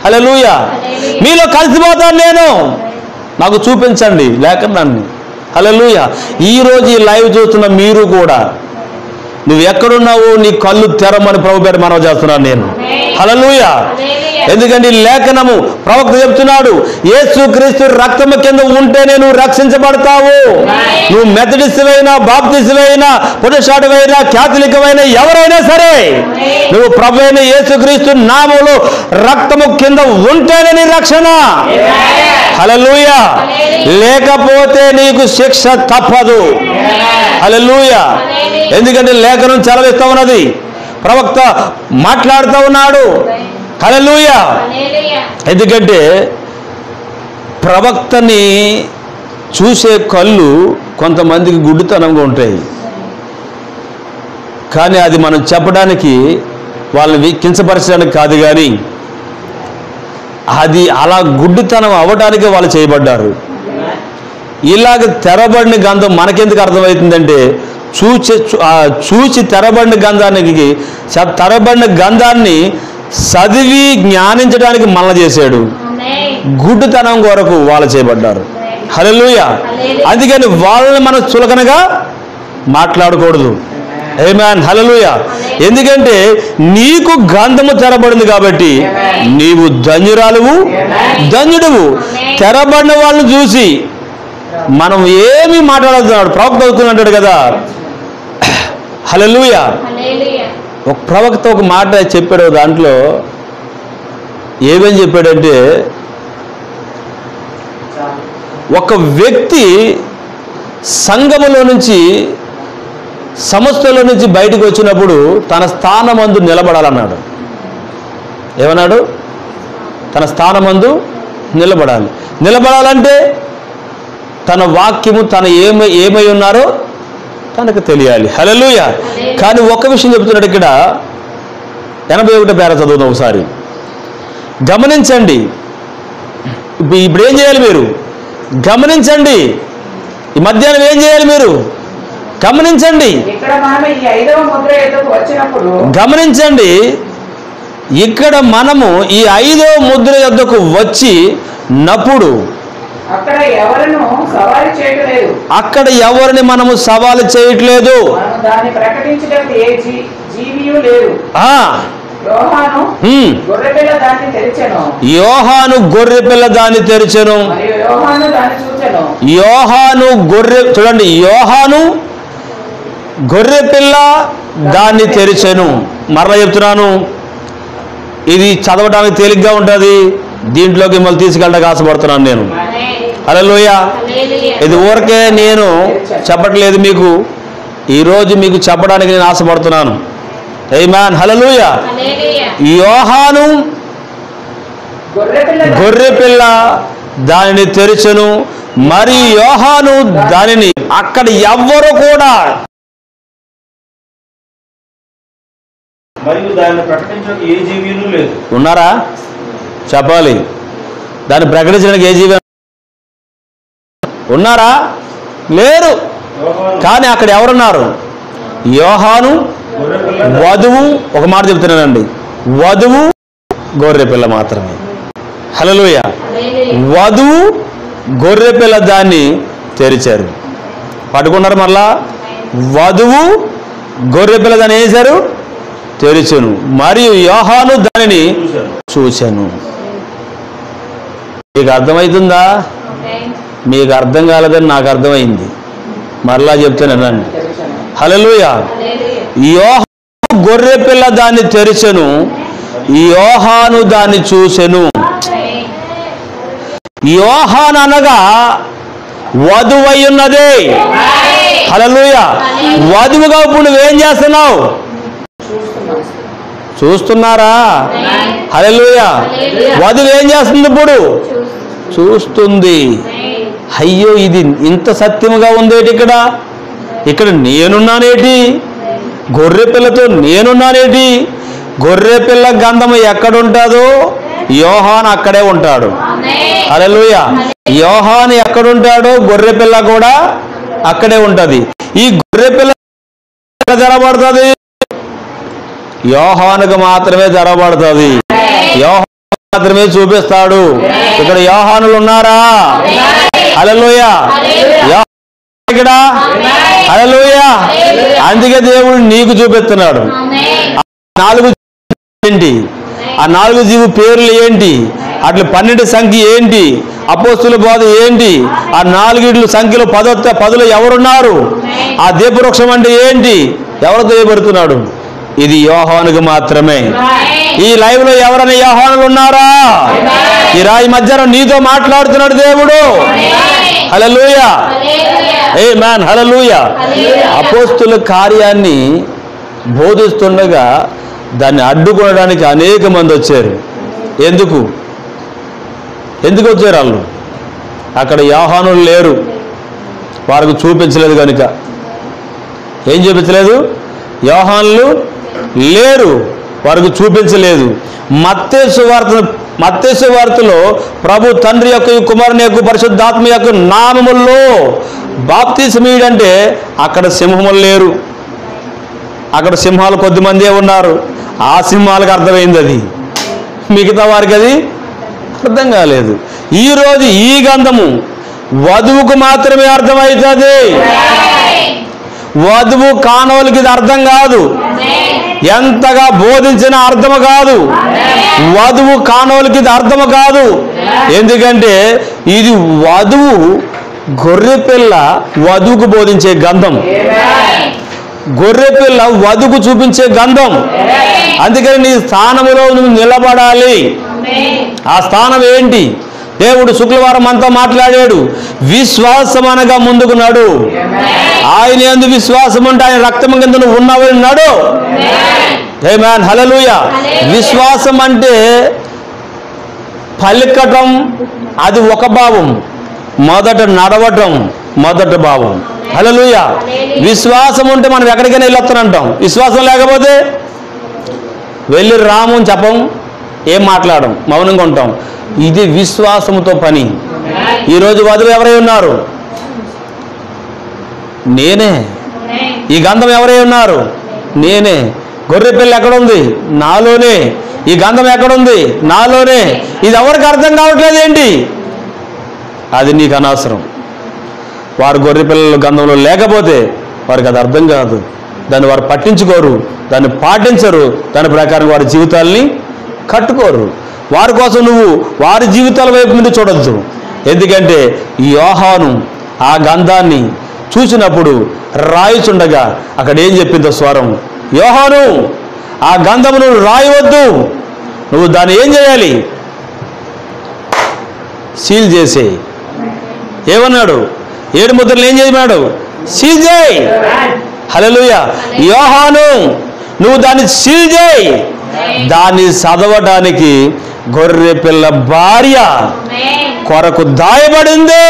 హల్లెలూయా. మీలో కలిసిపోతాను నేను, నాకు చూపించండి లేఖనాన్ని. హల్లెలూయా. ఈరోజు ఈ లైవ్ చూస్తున్న మీరు కూడా నువ్వు ఎక్కడున్నావో నీ కళ్ళు తెరమని ప్రభు పేరు మనవి చేస్తున్నాను నేను. హల్లెలూయా. ఎందుకంటే ఈ లేఖనము ప్రవక్త చెప్తున్నాడు, యేసుక్రీస్తు రక్తము కింద ఉంటేనే నువ్వు రక్షించబడతావు. నువ్వు మెథడిస్టువైనా, బాప్టిస్టువైనా, పురుషాడువైనా, క్యాథలికమైనా ఎవరైనా సరే నువ్వు ప్రభు అయిన యేసుక్రీస్తు నామములో రక్తము కింద ఉంటేనే నీ రక్షణ. హల్లెలూయా. లేకపోతే నీకు శిక్ష తప్పదు. హల్లెలూయా. ఎందుకంటే లేఖనం చలవిస్తా ఉన్నది, ప్రవక్త మాట్లాడుతూ ఉన్నాడు. హల్లెలూయా. ఎందుకంటే ప్రవక్తని చూసే కళ్ళు కొంతమందికి గుడ్డితనంగా ఉంటాయి, కానీ అది మనం చెప్పడానికి వాళ్ళని కించపరచడానికి కాదు, కానీ అది అలా గుడ్డితనం అవ్వడానికే వాళ్ళు చేయబడ్డారు. ఇలాగ తెరబడిన గంధం మనకెందుకు అర్థమవుతుందంటే చూచి తెరబడిన గంధానికి తెరబడిన గంధాన్ని చదివి జ్ఞానించడానికి మనల్ని చేశాడు. గుడ్డితనం కొరకు వాళ్ళు చేయబడ్డారు. హల్లెలూయా. అందుకని వాళ్ళని మనం చులకనగా మాట్లాడకూడదు. ఆమేన్. హల్లెలూయా. ఎందుకంటే నీకు గంధము తెరబడింది కాబట్టి నీవు ధన్యురాలువు, ధన్యుడువు. తెరబడిన వాళ్ళని చూసి మనం ఏమీ మాట్లాడుతున్నాడు ప్రవక్త అవుతున్నాడు కదా. హల్లెలూయా. ఒక ప్రవక్త ఒక మాట చెప్పాడు, దాంట్లో ఏమని చెప్పాడంటే, ఒక వ్యక్తి సంఘములో నుంచి సంస్థలో నుంచి బయటకు వచ్చినప్పుడు తన స్థానమందు నిలబడాలన్నాడు. ఏమన్నాడు? తన స్థానమందు నిలబడాలి. నిలబడాలంటే తన వాక్యము తన ఏమై ఉన్నారో తనకు తెలియాలి. హల్లెలూయా. కానీ ఒక విషయం చెప్తున్నాడు ఇక్కడ, 81 పేర చదువుదాం ఒకసారి. గమనించండి. ఇప్పుడు ఏం చేయాలి మీరు? గమనించండి. ఈ మధ్యాహ్నం ఏం చేయాలి మీరు? గమనించండి. గమనించండి. ఇక్కడ మనము ఈ 5వ ముద్ర యొద్దకు వచ్చినప్పుడు అక్కడ ఎవరిని మనము సవాలు చేయట్లేదు. యోహాను గొర్రెపిల్ల దాన్ని తెరిచెను. యోహాను చూడండి, యోహాను గొర్రెపిల్ల దాన్ని తెరిచెను. మరలా చెప్తున్నాను, ఇది చదవడానికి తేలిగ్గా ఉంటుంది, దీంట్లోకి మిమ్మల్ని తీసుకెళ్ళడానికి ఆశపడుతున్నాను నేను. హల్లెలూయా. ఇది ఊరికే నేను చెప్పట్లేదు మీకు, ఈరోజు మీకు చెప్పడానికి నేను ఆశపడుతున్నాను. ఆమేన్. హల్లెలూయా. యోహాను గొర్రెపిల్ల దానిని తెరిచెను, మరియు యోహాను దానిని అక్కడ ఎవ్వరు కూడా మరియు దాన్ని ప్రకటించడానికి ఏ జీవీలు లేదు. ఉన్నారా? చెప్పాలి. దాన్ని ప్రకటించడానికి ఏ జీవి ఉన్నారా? లేరు. కానీ అక్కడ ఎవరున్నారు? యోహాను, వధువు. ఒక మాట చెప్తున్నానండి, వధువు గొర్రెపిల్ల మాత్రమే. హల్లెలూయా. వధువు గొర్రెపిల్ల దాన్ని తెరిచారు. పట్టుకున్నారు. మరలా వధువు గొర్రెపిల్ల దాన్ని వేశారు, తెరిచెను, మరియు యోహాను దానిని చూశాను. మీకు అర్థమవుతుందా? మీకు అర్థం కాలేదని నాకు అర్థమైంది. మరలా చెప్తానండి. హల్లెలూయా. యోహాను గొర్రెపిల్ల దాన్ని తెరిచెను, యోహాను దాన్ని చూసెను. యోహాను అనగా వధువై ఉన్నదే. హల్లెలూయా. వధువుగా ఇప్పుడు నువ్వేం చేస్తున్నావు? చూస్తున్నారా? హల్లెలూయా. వధువు ఏం చేస్తుంది ఇప్పుడు? చూస్తుంది. అయ్యో ఇది ఇంత సత్యముగా ఉందేటి ఇక్కడ నేనున్నానేటి, గొర్రె పిల్లతో నేనున్నానేటి, గొర్రె పిల్ల గంధము ఎక్కడుంటుందో యోహాను అక్కడే ఉంటాడు. హల్లెలూయా. యోహాను ఎక్కడుంటాడో గొర్రె పిల్ల కూడా అక్కడే ఉంటది. ఈ గొర్రె పిల్ల తెరబడుతుంది, యోహానుకు మాత్రమే తెరబడుతుంది, యోహాను మాత్రమే చూపిస్తాడు. ఇక్కడ యోహానులు ఉన్నారా? హల్లెలూయా. ఇక్కడ హల్లెలూయా. అందుకే దేవుడు నీకు చూపిస్తున్నాడు. నాలుగు ఏంటి, ఆ 4 జీవు పేర్లు ఏంటి, అట్లా 12 సంఖ్య ఏంటి, అపోస్తుల బోధ ఏంటి, ఆ 4 సంఖ్యలో 10లో ఎవరున్నారు, ఆ దీపవృక్షం అంటే ఏంటి, ఎవరు తెలియబడుతున్నాడు? ఇది యోహానుకు మాత్రమే. ఈ లైవ్ లో ఎవరైనా యోహానులు ఉన్నారా? ఈ రాయి మధ్యాహ్నం నీతో మాట్లాడుతున్నాడు దేవుడు. హల్లెలూయా. ఆమేన్. హల్లెలూయా. అపోస్తుల కార్యాన్ని బోధిస్తుండగా దాన్ని అడ్డుకోవడానికి అనేక మంది వచ్చారు. ఎందుకు వచ్చారు వాళ్ళు? అక్కడ యోహానులు లేరు, వారికి చూపించలేదు కనుక. ఏం చూపించలేదు? యోహానులు లేరు, వారికి చూపించలేదు. మత్తయి సువార్తలో ప్రభు తండ్రి యొక్క, కుమారుని యొక్క, పరిశుద్ధాత్మ యొక్క నామముల్లో బాప్తిస్మీయుడంటే అక్కడ సింహములు లేరు, అక్కడ సింహాలు కొద్దిమందే ఉన్నారు. ఆ సింహాలకు అర్థమైంది, అది మిగతా వారికి అది అర్థం కాలేదు. ఈరోజు ఈ గంధము వధువుకు మాత్రమే అర్థమవుతుంది, వధువు కానోళ్ళకి ఇది అర్థం కాదు, ఎంతగా బోధించిన అర్థము కాదు, వధువు కానోళ్ళకి ఇది అర్థము కాదు. ఎందుకంటే ఇది వధువు, గొర్రె పిల్ల వధువుకు బోధించే గంధం, గొర్రె పిల్ల వధువుకు చూపించే గంధం. అందుకని నీ స్థానములో నువ్వు నిలబడాలి. ఆ స్థానం ఏంటి? దేవుడు శుక్రవారం అంతా మాట్లాడాడు. విశ్వాసం అనగా ముందుకు నడు, ఆయన యందు విశ్వాసం ఉంటే ఆయన రక్తం కింద నువ్వు ఉన్నావని నడు. ఆమేన్. హల్లెలూయా. విశ్వాసం అంటే పలికటం, అది ఒక భావం, మొదట నడవటం మొదటి భావం. హల్లెలూయా. విశ్వాసం ఉంటే మనం ఎక్కడికైనా వెళ్ళొస్తానంటాం, విశ్వాసం లేకపోతే వెళ్ళి రాము అని చెప్పం, ఏం మాట్లాడడం, మౌనంగా ఉంటాం. ఇది విశ్వాసంతో పని. ఈరోజు వధువు ఎవరై ఉన్నారు? నేనే. ఈ గంధం ఎవరై ఉన్నారు? నేనే. గొర్రె పిల్ల ఎక్కడుంది? నాలోనే. ఈ గంధం ఎక్కడుంది? నాలోనే. ఇది ఎవరికి అర్థం కావట్లేదు ఏంటి? అది నీకు అనవసరం. వారు గొర్రె పిల్లల గంధంలో లేకపోతే వారికి అది అర్థం కాదు, దాన్ని వారు పట్టించుకోరు, దాన్ని పాటించరు, దాని ప్రకారం వారి జీవితాల్ని కట్టుకోరు. వారి కోసం నువ్వు వారి జీవితాల వైపు నుండి చూడొద్దు. ఎందుకంటే యోహాను ఆ గంధాన్ని చూసినప్పుడు రాయిచుండగా అక్కడ ఏం చెప్పిందో స్వరం, యోహాను ఆ గంధమును రాయవద్దు, నువ్వు దాన్ని ఏం చేయాలి? సీల్ చేసే. ఏమన్నాడు? 7 ముద్రలు ఏం చేయమన్నాడు? సీల్ చేయి. హల్లెలూయా. యోహాను నువ్వు దాన్ని సీల్ చేయి. దాన్ని చదవటానికి గొర్రె పిల్ల భార్య కొరకు దాయబడింది.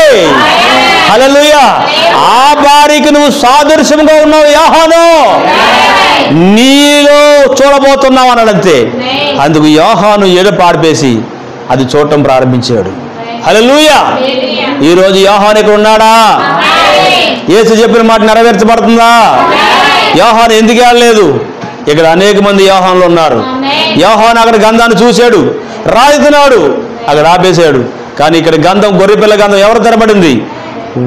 హల్లెలూయా. ఆ భార్యకి నువ్వు సాదృశ్యంగా ఉన్నావు యోహాను, నీలో చూడబోతున్నావు అన్నాడంతే. అందుకు యోహాను ఏడుపు ఆడిపేసి అది చూడటం ప్రారంభించాడు. హల్లెలూయా. ఈరోజు యోహాను ఇక్కడ ఉన్నాడా? యేసు చెప్పిన మాట నెరవేర్చబడుతుందా? యోహాను ఎందుకు వెళ్ళలేదు? ఇక్కడ అనేక మంది యోహానులు ఉన్నారు. యోహాను అక్కడ గంధాన్ని చూశాడు, రాయితున్నాడు, అక్కడ ఆపేశాడు. కానీ ఇక్కడ గంధం, గొర్రెపిల్ల గంధం ఎవరు తెరబడింది?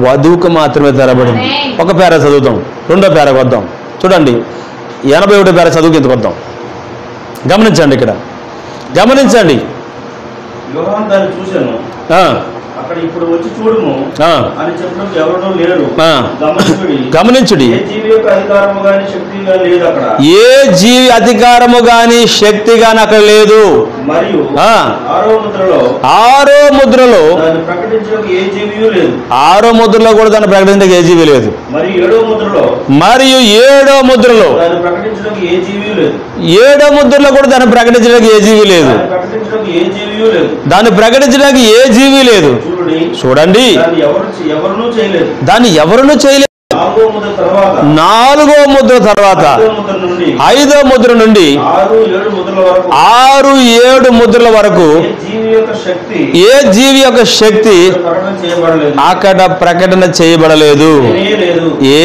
వధువుకు మాత్రమే తెరబడింది. ఒక పేర చదువుతాం, రెండో పేరకు వద్దాం. చూడండి, 81 పేర చదువుకి ఎందుకు వద్దాం. గమనించండి, ఇక్కడ గమనించండి. యోహాను దాన్ని చూశాను, అక్కడ ఇప్పుడు వచ్చి చూడుము అని చెప్పడం ఎవరో లేరు. గమనించుడి. ఏ జీవి యొక్క అధికారము గాని శక్తి గాని లేదు అక్కడ. ఏ జీవి అధికారము గాని శక్తి గాని అక్కడ లేదు. మరియు 6వ ముద్రలో దాన్ని ప్రకటించడానికి ఏ జీవియూ లేదు. 6వ ముద్రలో కూడా దాన్ని ప్రకటించడానికి ఏ జీవి లేదు. మరియు 7వ ముద్రలో దాన్ని ప్రకటించడానికి ఏ జీవియూ లేదు. 7వ ముద్రలో కూడా దాన్ని ప్రకటించడానికి ఏ జీవి లేదు. ప్రకటించడానికి ఏ జీవియూ లేదు. దాన్ని ప్రకటించడానికి ఏ జీవి లేదు. చూడండి దాన్ని ఎవరునూ చేయలేదు. 4వ ముద్ర తర్వాత 5వ ముద్ర నుండి 6-7 ముద్రల వరకు ఏ జీవి యొక్క శక్తి అక్కడ ప్రకటన చేయబడలేదు,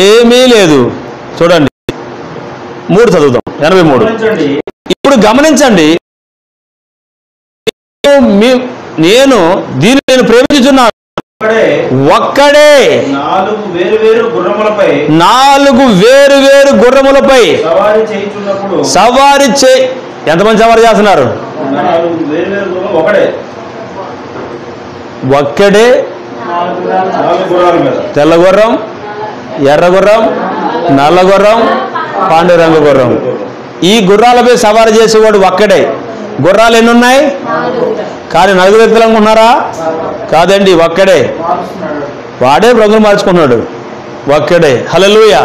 ఏమీ లేదు. చూడండి 3 చదువుతాం. 83. ఇప్పుడు గమనించండి, నేను దీన్ని ప్రేమించుచున్నాను. ఒక్కడే 4 వేరు గుర్రములపై సవారి ఎంతమంది సవారి చేస్తున్నారు? ఒక్కడే తెల్ల గుర్రం, ఎర్ర గుర్రం, నల్ల గుర్రం, పాండురంగు గుర్రం. ఈ గుర్రాలపై సవారి చేసేవాడు ఒక్కడే. గుర్రాలు ఎన్ని ఉన్నాయి? కానీ 4 వ్యక్తులు అనుకుంటున్నారా? కాదండి, ఒక్కడే. వాడే రంగులు మార్చుకున్నాడు, ఒక్కడే. హల్లెలూయా.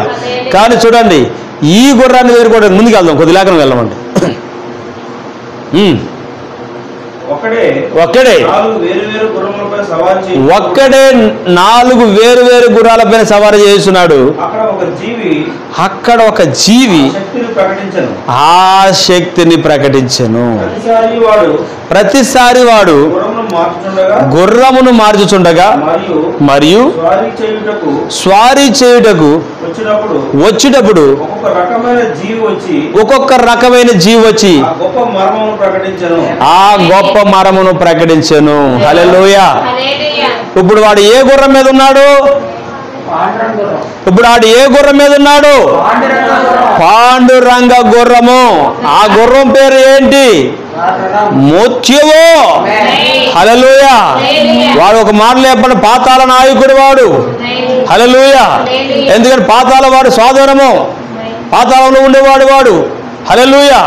కానీ చూడండి, ఈ గుర్రాన్ని వేరుకోవడం ముందుకు వెళ్దాం, కొద్ది లేఖనం వెళ్ళమండి. ఒక్కడే 4 వేరు గుర్రాలపైన సవారీ చేస్తున్నాడు. అక్కడ ఒక జీవి ఆ శక్తిని ప్రకటించెను. ప్రతిసారి వాడు గుర్రమును మార్చుచుండగా మరియు స్వారీ చేయుటకు వచ్చినప్పుడు ఒక్కొక్క రకమైన జీవి వచ్చి ఆ గొప్ప మరమును ప్రకటించెను. హల్లెలూయా. ఇప్పుడు వాడు ఏ గుర్రం మీద ఉన్నాడు? పాండురంగ గుర్రము. ఆ గుర్రం పేరు ఏంటి? మృత్యువు. హల్లెలూయా. వాడు ఒక మాటలో చెప్పండి, పాతాళ నాయకుడు వాడు. హల్లెలూయా. ఎందుకంటే పాతాళ వాడు స్వాధీనము, పాతాళంలో ఉండేవాడు వాడు. హల్లెలూయా.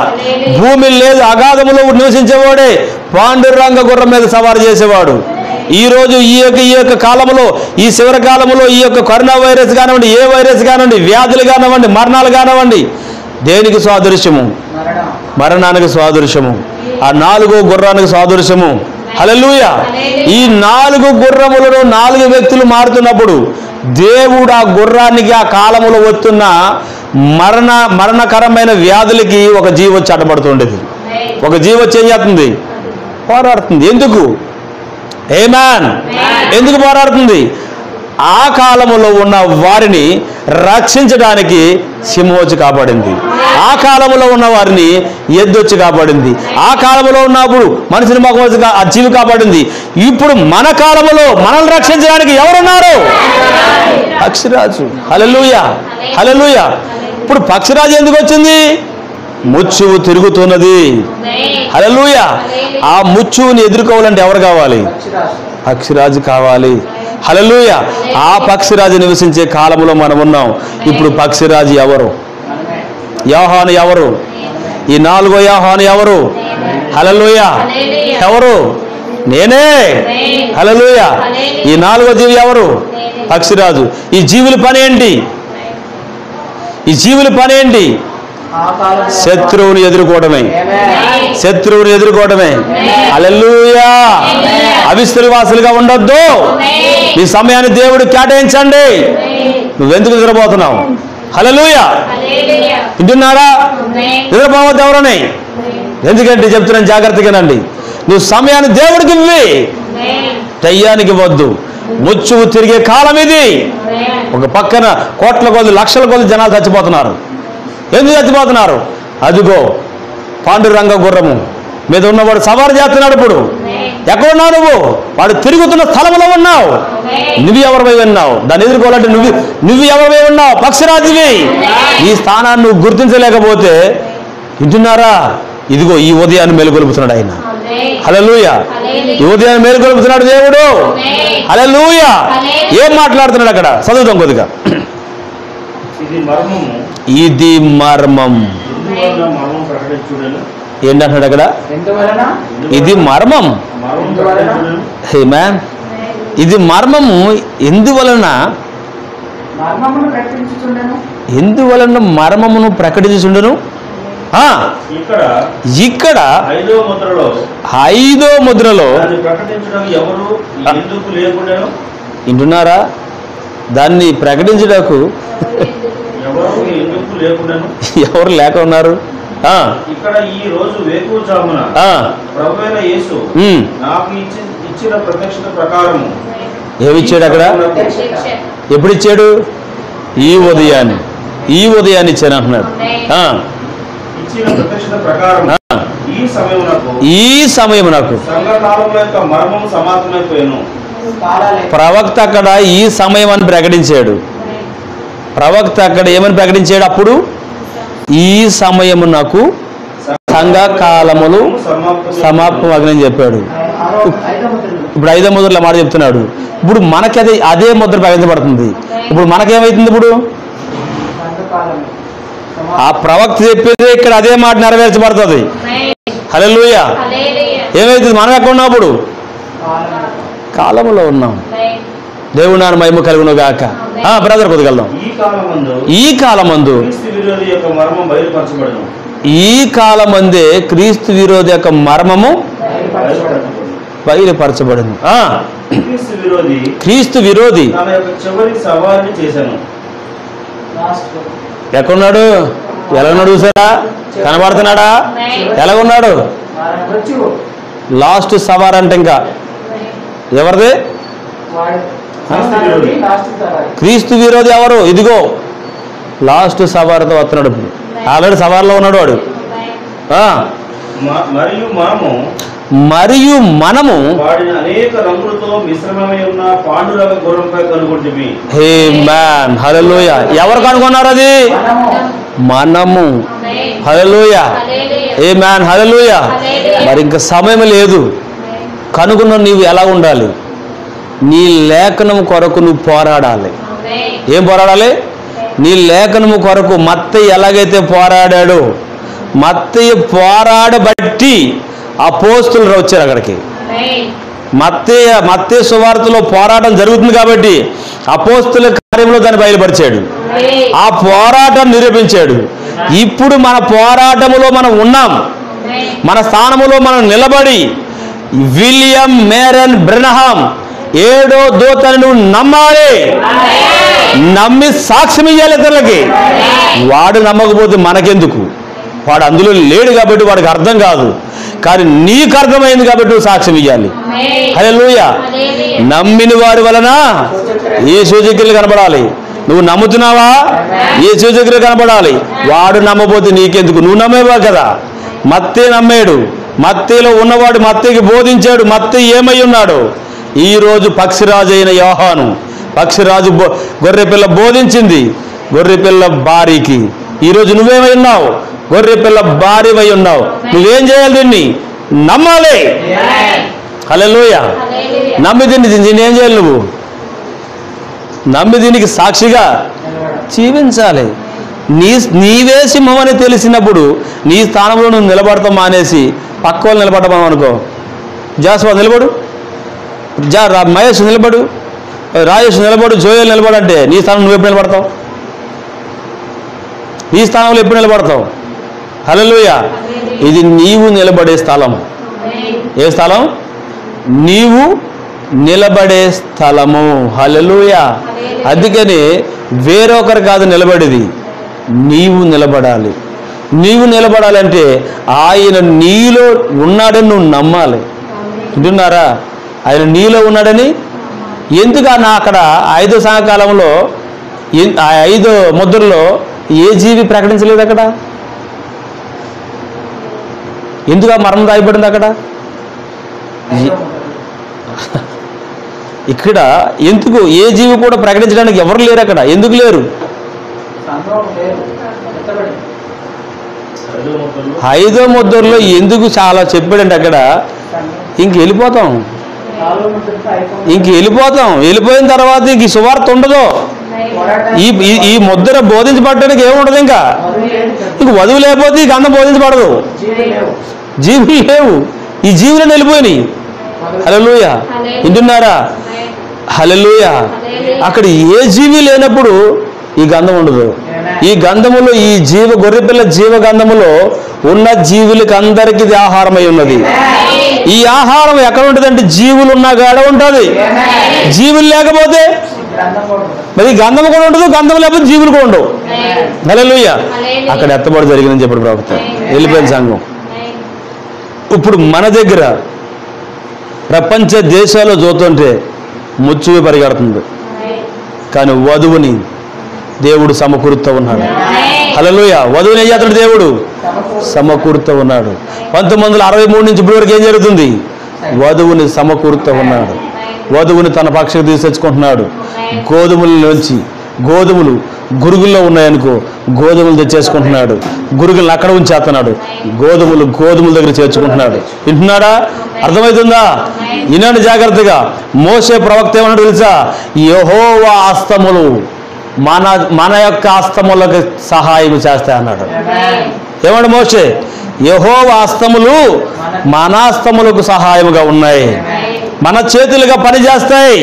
భూమి లేదు, అగాధములో నివసించేవాడే పాండురంగ గుర్రం మీద సవారు చేసేవాడు. ఈ రోజు ఈ యొక్క కాలంలో, ఈ చివరి కాలంలో ఈ యొక్క కరోనా వైరస్ కానివ్వండి, ఏ వైరస్ కానివ్వండి, వ్యాధులు కానివ్వండి, మరణాలు కానివ్వండి, దేనికి సాదృశ్యము? మరణానికి సాదృశ్యము. ఆ 4వ గుర్రానికి సాదృశ్యము. హల్లెలూయా. ఈ 4 గుర్రములను 4 వ్యక్తులు మారుతున్నప్పుడు దేవుడు ఆ గుర్రానికి ఆ కాలములో వస్తున్న మరణకరమైన వ్యాధులకి ఒక జీవి వచ్చి అడ్డపడుతుండేది. ఒక జీవి వచ్చి ఏం చేస్తుంది? పోరాడుతుంది. ఎందుకు? ఆమేన్. ఎందుకు పోరాడుతుంది? ఆ కాలములో ఉన్న వారిని రక్షించడానికి సింహం వచ్చి కాపాడింది. ఆ కాలంలో ఉన్న వారిని ఎద్దు వచ్చి కాపాడింది. ఆ కాలంలో ఉన్నప్పుడు మనిషిని మొఖం వచ్చి ఆ జీవి కాపాడింది. ఇప్పుడు మన కాలంలో మనల్ని రక్షించడానికి ఎవరున్నారు? పక్షిరాజు. హల్లెలూయా. హల్లెలూయా. ఇప్పుడు పక్షిరాజు ఎందుకు వచ్చింది? ముచ్చువు తిరుగుతున్నది. హల్లెలూయా. ఆ ముచ్చువుని ఎదుర్కోవాలంటే ఎవరు కావాలి? పక్షిరాజు కావాలి. హల్లెలూయా. ఆ పక్షిరాజు నివసించే కాలంలో మనం ఉన్నాం. ఇప్పుడు పక్షిరాజు ఎవరు? యోహాను ఎవరు? ఈ 4వ యోహాను ఎవరు? హల్లెలూయా. ఎవరు? నేనే. హల్లెలూయా. ఈ 4వ జీవి ఎవరు? పక్షిరాజు. ఈ జీవుల పని ఏంటి? శత్రువుని ఎదుర్కోవడమే. హల్లెలూయా. అవిశ్వాసులుగా ఉండొద్దు. ఈ సమయాన్ని దేవుడు కేటాయించండి. నువ్వెందుకు నిద్రపోతున్నావు? హల్లెలూయా. వింటున్నారా? నిద్రపోవద్దు ఎవరని. ఎందుకంటే చెప్తున్నాను, జాగ్రత్తగానండి. నువ్వు సమయాన్ని దేవుడికి ఇవ్వి, దయ్యానికి వద్దు. ముచ్చువు తిరిగే కాలం ఇది. ఒక పక్కన కోట్ల కొద్ది లక్షల కొద్ది జనాలు చచ్చిపోతున్నారు. ఎందుకు చచ్చిపోతున్నారు? అదిగో పాండురంగ గుర్రము మీద ఉన్నవాడు సవారు చేస్తున్నాడు. ఇప్పుడు ఎక్కడున్నావు నువ్వు? వాడు తిరుగుతున్న స్థలంలో ఉన్నావు. నువ్వు ఎవరిపై ఉన్నావు? దాన్ని ఎదుర్కోవాలంటే నువ్వు ఎవరిపై ఉన్నావు? పక్షిరాజువి. ఈ స్థానాన్ని నువ్వు గుర్తించలేకపోతే, వింటున్నారా? ఇదిగో ఈ ఉదయాన్ని మేలుకొలుపుతున్నాడు ఆయన. హల్లెలూయా. ఈ ఉదయాన్ని మేలుకొలుపుతున్నాడు దేవుడు. హల్లెలూయా. ఏం మాట్లాడుతున్నాడు అక్కడ? చదువుతాం కొద్దిగా. ఇది మర్మం. ఏంటంటాడు అక్కడ? ఇది మర్మం. ఇది మర్మము. ఎందువలన మర్మమును ప్రకటించుచుండెను? ఇక్కడ ఐదో ముద్రలో ప్రకటించడం ఎవరు ఎందుకు లేకుండాను వింటున్నారా? దాన్ని ప్రకటించడానికి ఎవరు లేక ఉన్నారు. ఇక్కడ ఈ రోజు వేకువజామున ప్రభువైన యేసు నాకు ఇచ్చిన ప్రత్యక్షత ప్రకారం ఏమిచ్చాడు? అక్కడ ఎప్పుడు ఇచ్చాడు? ఈ ఉదయాన్ని ఇచ్చాను అంటున్నాడు. ఇచ్చిన ప్రత్యక్షత ప్రకారం ఈ సమయం నాకు సంఘకాలంలో యొక్క మర్మం సమాప్తమైపోయాను. ప్రవక్త అక్కడ ఈ సమయం అని ప్రకటించాడు. ప్రవక్త అక్కడ ఏమని ప్రకటించాడు? అప్పుడు ఈ సమయము నాకు సంఘకాలములు సమాప్తం అగ్ని చెప్పాడు. ఇప్పుడు 5వ ముద్రలో మాట చెప్తున్నాడు. ఇప్పుడు మనకి అదే ముద్ర ప్రకటించబడుతుంది. ఇప్పుడు మనకేమైతుంది? ఇప్పుడు ఆ ప్రవక్త చెప్పేది ఇక్కడ అదే మాట నెరవేర్చబడుతుంది. హల్లెలూయా. ఏమైతుంది? మనం ఎక్కడ ఉన్నాం? ఇప్పుడు కాలములో ఉన్నాం. దేవుని నామమున మహిమ కలుగును గాక. బ్రదర్ కొద్దిగలదాం. ఈ కాలమందు ఈ కాలమందే క్రీస్తు విరోధి యొక్క మర్మము బయలుపరచబడును. క్రీస్తు విరోధి ఎక్కడున్నాడు? ఎలాగున్నాడు? చూసారా? కనబడుతున్నాడా? ఎలాగున్నాడు? లాస్ట్ సవార్ అంటే ఇంకా ఎవరిది? క్రీస్తు విరోధి ఎవరు? ఇదిగో లాస్ట్ సవార్తో వస్తున్నాడు. ఆల్రెడీ సవార్లో ఉన్నాడు వాడు. మరియు మనము అనేక రంగులతో మిశ్రమమై ఉన్న పాండురంగ గుర్రంపై కనుగొంటిమి. ఆమేన్. హల్లెలూయా. ఎవరు కనుగొన్నారు? అది మనము. హల్లెలూయా. ఆమేన్. హల్లెలూయా. మరి ఇంకా సమయం లేదు. కనుగొన్న నీవు ఎలా ఉండాలి? నీ లేఖనం కొరకు నువ్వు పోరాడాలి. ఏం పోరాడాలి? నీ లేఖనము కొరకు మత్తయి ఎలాగైతే పోరాడాడో, మత్తయి పోరాడబట్టి అపోస్తులు వచ్చారు అక్కడికి. మత్తయి సువార్తలో పోరాటం జరుగుతుంది కాబట్టి అపోస్తుల కార్యంలో దాన్ని బయలుపరిచాడు. ఆ పోరాటం నిరూపించాడు. ఇప్పుడు మన పోరాటములో మనం ఉన్నాం. మన స్థానములో మనం నిలబడి విలియం మేరన్ బ్రెనహాం 7వ దూతని నువ్వు నమ్మాలి. నమ్మి సాక్ష్యం ఇవ్వాలి ఇతరులకి. వాడు నమ్మకపోతే మనకెందుకు? వాడు అందులో లేడు కాబట్టి వాడికి అర్థం కాదు. కానీ నీకు అర్థమైంది కాబట్టి నువ్వు సాక్ష్యం ఇవ్వాలి. హల్లెలూయా. నమ్మిన వారి వలన ఏ సూచక్రియలు కనబడాలి. నువ్వు నమ్ముతున్నావా? ఏ సూచక్రియలు కనబడాలి. వాడు నమ్మపోతే నీకెందుకు? నువ్వు నమ్మేవా కదా. మత్తయి నమ్మాడు. మత్తయిలో ఉన్నవాడు మత్తయికి బోధించాడు. మత్తయి ఏమై ఉన్నాడు? ఈరోజు పక్షిరాజు అయిన యోహాను, పక్షిరాజు గొర్రెపిల్ల బోధించింది గొర్రెపిల్ల భార్యకి. ఈరోజు నువ్వేమై ఉన్నావు? గొర్రెపిల్ల భార్యవై ఉన్నావు. నువ్వేం చేయాలి? దీన్ని నమ్మాలి. హల్లెలూయా. నమ్మి దీన్ని ఏం చేయాలి? నువ్వు నమ్మి దీనికి సాక్షిగా జీవించాలి. నీవే సింహం అని తెలిసినప్పుడు నీ స్థానంలో నువ్వు నిలబడతాం మానేసి పక్క వాళ్ళు నిలబడమని అనుకో. జాస్వా నిలబడు, మహేష్ నిలబడు, రాజేష్ నిలబడు, జోయల్ నిలబడు అంటే నీ స్థానం నువ్వు ఎప్పుడు నిలబడతావు? నీ స్థానంలో ఎప్పుడు నిలబడతావు? హల్లెలూయా. ఇది నీవు నిలబడే స్థలం. ఏ స్థలం? నీవు నిలబడే స్థలము. హల్లెలూయా. అందుకని వేరొకరు కాదు నిలబడేది, నీవు నిలబడాలి. నీవు నిలబడాలంటే ఆయన నీలో ఉన్నాడని నువ్వు నమ్మాలి. వింటున్నారా? ఆయన నీలో ఉన్నాడని. ఎందుకు అక్కడ 5వ సంఘకాలంలో 5 ముద్రలో ఏ జీవి ప్రకటించలేదు అక్కడ? ఎందుకు ఆ మరణం రాయబడింది అక్కడ? ఇక్కడ ఎందుకు ఏ జీవి కూడా ప్రకటించడానికి ఎవరు లేరు అక్కడ? ఎందుకు లేరు? 5వ ముద్రలో ఎందుకు చాలా చెప్పాడంటే అక్కడ ఇంక వెళ్ళిపోతాం. వెళ్ళిపోయిన తర్వాత ఇంక ఈ సువార్త ఉండదు. ఈ ముద్ర బోధించబడటానికి ఏముండదు. ఇంకా వధువు లేకపోతే ఈ గంధం బోధించబడదు. జీవులు లేవు. ఈ జీవులను వెళ్ళిపోయినాయి. హల్లెలూయా. వింటున్నారా? హల్లెలూయా. అక్కడ ఏ జీవి లేనప్పుడు ఈ గంధం ఉండదు. ఈ గంధములో ఈ గొర్రెపిల్ల జీవ గంధములో ఉన్న జీవులకి అందరికీ ఇది ఆహారమై ఉన్నది. ఈ ఆహారం ఎక్కడ ఉంటుందంటే జీవులు ఉన్న కాడ ఉంటుంది. జీవులు లేకపోతే మరి గంధము కూడా ఉండదు, గంధం లేకపోతే జీవులు కూడా ఉండవు. హల్లెలూయా. అక్కడ ఎత్తబడి జరిగిందని చెప్పాడు ప్రవక్త. వెళ్ళిపోయిన సంఘం. ఇప్పుడు మన దగ్గర ప్రపంచ దేశాల్లో చూస్తుంటే ముచ్చువి పరిగెడుతుంది, కానీ వధువుని దేవుడు సమకూరుతూ ఉన్నాడు. హల్లెలూయా. వధువుని ఏం చేస్తాడు దేవుడు? సమకూరుతూ ఉన్నాడు. 1963 నుంచి ఇప్పటి వరకు ఏం జరుగుతుంది? వధువుని సమకూరుతూ ఉన్నాడు. వధువుని తన పక్షకు తీసుకొచ్చుకుంటున్నాడు. గోధుమలు గురుగుల్లో ఉన్నాయనుకో, గోధుమలు తెచ్చేసుకుంటున్నాడు. గురుగులను అక్కడ ఉంచేస్తున్నాడు. గోధుమల దగ్గర చేర్చుకుంటున్నాడు. వింటున్నాడా? అర్థమవుతుందా? వినండి జాగ్రత్తగా. మోషే ప్రవక్త ఏమన్నాడు తెలుసా? యెహోవా హస్తములు మన యొక్క హస్తములకు సహాయం చేస్తాయి అన్నాడు. ఏమన్నాడు మోషే? యెహోవా హస్తములు మన హస్తములకు సహాయముగా ఉన్నాయి, మన చేతులుగా పనిచేస్తాయి.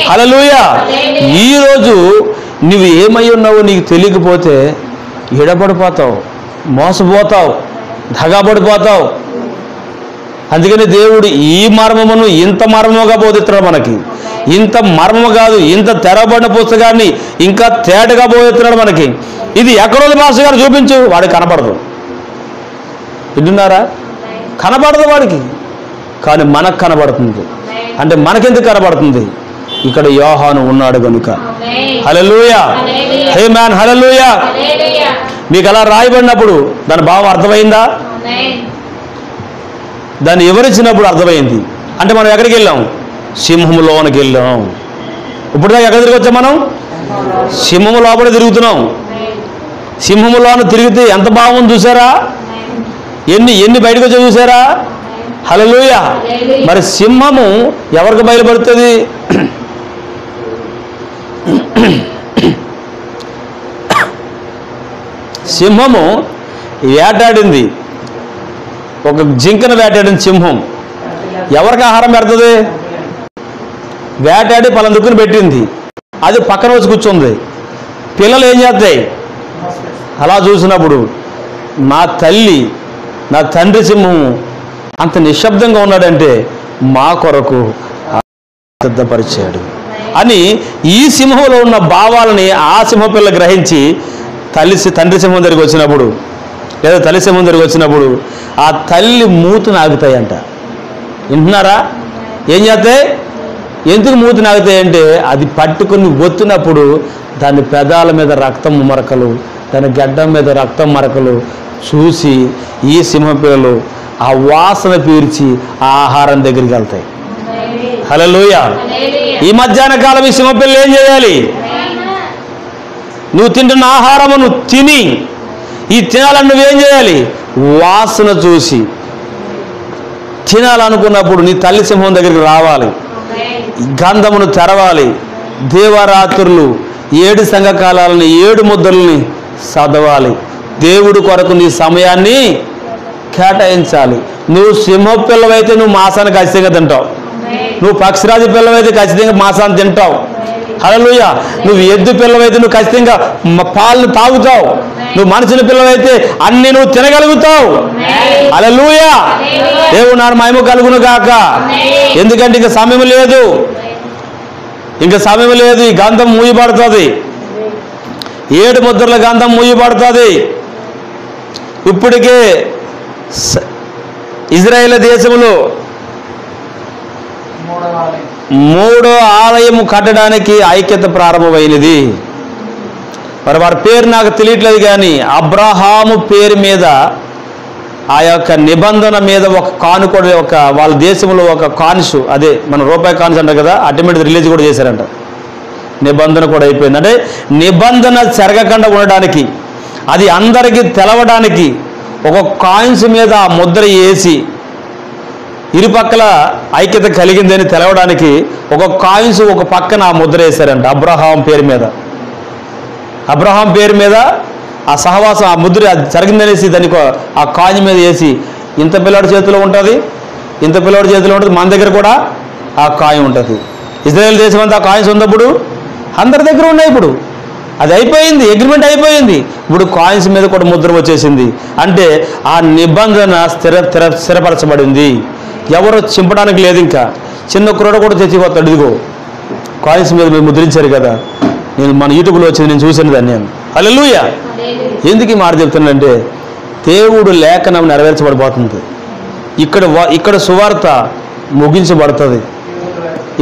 హల్లెలూయా. ఈరోజు నువ్వు ఏమై ఉన్నావో నీకు తెలియకపోతే ఎడబడిపోతావు, మోసపోతావు, దగాబడిపోతావు. అందుకని దేవుడు ఈ మర్మమును ఇంత మర్మముగా బోధిస్తున్నాడు మనకి. ఇంత మర్మము కాదు, ఇంత తెరబడిన పుస్తకాన్ని ఇంకా తేటగా బోధిస్తున్నాడు మనకి. ఇది ఎక్కడో భాష గారు చూపించు, వాడికి కనపడదు. వింటున్నారా? కనపడదు వాడికి, కానీ మనకు కనబడుతుంది. అంటే మనకెందుకు కనబడుతుంది? ఇక్కడ యోహాను ఉన్నాడు కనుక. హల్లెలూయా. హే మ్యాన్, హల్లెలూయా. మీకు అలా రాయబడినప్పుడు దాని భావం అర్థమైందా? దాన్ని వివరించినప్పుడు అర్థమైంది. అంటే మనం ఎక్కడికి వెళ్ళాం? సింహములోనికి వెళ్ళాం. ఇప్పుడు దాకా ఎక్కడ తిరిగి వచ్చాం? మనం సింహము లోపల తిరుగుతున్నాం. సింహములోన తిరిగితే ఎంత భావం చూసారా? ఎన్ని బయటకు వచ్చా చూసారా? హల్లెలూయా. మరి సింహము ఎవరికి బయలుపడుతుంది? సింహము వేటాడింది, ఒక జింకను వేటాడింది సింహం. ఎవరికి ఆహారం పెడుతుంది? వేటాడి పలందుకుని పెట్టింది, అది పక్కన వచ్చి కూర్చుంది. పిల్లలు ఏం చేస్తాయి? అలా చూసినప్పుడు నా తల్లి, నా తండ్రి సింహము అంత నిశ్శబ్దంగా ఉన్నాడంటే మా కొరకు సిద్ధపరిచాడు అని ఈ సింహంలో ఉన్న భావాలని ఆ సింహపిల్ల గ్రహించి తండ్రి సింహం దగ్గరికి వచ్చినప్పుడు, లేదా తల్లి సింహం దగ్గరికి వచ్చినప్పుడు ఆ తల్లి మూతుని ఆగుతాయంట. వింటున్నారా? ఏం చేస్తాయి? ఎందుకు మూతుని ఆగుతాయంటే అది పట్టుకుని ఒత్తినప్పుడు దాని పెదాల మీద రక్తం మరకలు, దాని గడ్డం మీద రక్తం మరకలు చూసి ఈ సింహపిల్లలు ఆ వాసన పీల్చి ఆ ఆహారం దగ్గరికి వెళ్తాయి. హల్లెలూయా. ఈ మధ్యాహ్న కాలం ఈ సింహపిల్లలు ఏం చేయాలి? నువ్వు తింటున్న ఆహారమును తిని ఈ తినాలని నువ్వేం చేయాలి? వాసన చూసి తినాలనుకున్నప్పుడు నీ తల్లి సింహం దగ్గరికి రావాలి, గంధమును తెరవాలి. దేవరాత్రులు 7 సంఘకాలాలని 7 ముద్రల్ని చదవాలి. దేవుడి కొరకు నీ సమయాన్ని కేటాయించాలి. నువ్వు సింహ పిల్లవైతే నువ్వు మాసాన్ని ఖచ్చితంగా తింటావు. నువ్వు పక్షిరాజు పిల్లవైతే ఖచ్చితంగా మాసాన్ని తింటావు. హల్లెలూయా. నువ్వు ఎద్దు పిల్లవైతే నువ్వు ఖచ్చితంగా పాలను తాగుతావు. నువ్వు మనుషుల పిల్లవైతే అన్ని నువ్వు తినగలుగుతావు. హల్లెలూయా. దేవుడు నా మహిమ కలుగును గాక. ఎందుకంటే ఇంకా సమయం లేదు, ఇంకా సమయం లేదు. ఈ గంధం మూయబడుతుంది, 7 ముద్రల గంధం మూయబడుతుంది. ఇప్పటికే ఇజ్రాయేల్ దేశంలో 3వ ఆలయము కట్టడానికి ఐక్యత ప్రారంభమైనది. మరి వారి పేరు నాకు తెలియట్లేదు, కానీ అబ్రహాము పేరు మీద ఆ యొక్క నిబంధన మీద ఒక కాను కూడా, వాళ్ళ దేశంలో ఒక కాన్సు, అదే మన రూపాయి కాన్స్ అంటారు కదా, అల్టిమేట్ రిలీజ్ కూడా చేశారంట. నిబంధన కూడా అయిపోయింది. అంటే నిబంధన చెరగకుండా ఉండడానికి, అది అందరికీ తెలవడానికి ఒక కాయిన్స్ మీద ఆ ముద్ర వేసి ఇరుపక్కల ఐక్యత కలిగిందని తెలవడానికి ఒక కాయిన్స్ ఒక పక్కన ఆ ముద్ర వేశారంట. అబ్రహాం పేరు మీద, అబ్రహాం పేరు మీద ఆ సహవాసం, ఆ ముద్ర జరిగిందనేసి దానికి ఆ కాయిన్ మీద వేసి, ఇంత పిల్లవాడి చేతిలో ఉంటుంది, ఇంత పిల్లవాడి చేతిలో ఉంటుంది, మన దగ్గర కూడా ఆ కాయిన్ ఉంటుంది. ఇజ్రాయేల్ దేశం అంతా ఆ కాయిన్స్ ఉన్నప్పుడు అందరి దగ్గర ఉన్నాయి. ఇప్పుడు అది అయిపోయింది, అగ్రిమెంట్ అయిపోయింది. ఇప్పుడు కాయిన్స్ మీద కూడా ముద్ర వచ్చేసింది. అంటే ఆ నిబంధన స్థిరపరచబడింది. ఎవరో చింపడానికి లేదు. ఇంకా చిన్న కుర్రాడు కూడా తెచ్చిపోతాడు. ఇదిగో కాయిన్స్ మీద మీరు ముద్రించారు కదా, మన యూట్యూబ్లో వచ్చింది, నేను చూసాను దాన్ని. నేను హల్లెలూయా. ఎందుకు ఈ మాట చెప్తున్నానంటే దేవుడు లేఖనం నెరవేర్చబడిపోతుంది. ఇక్కడ సువార్త ముగించబడుతుంది.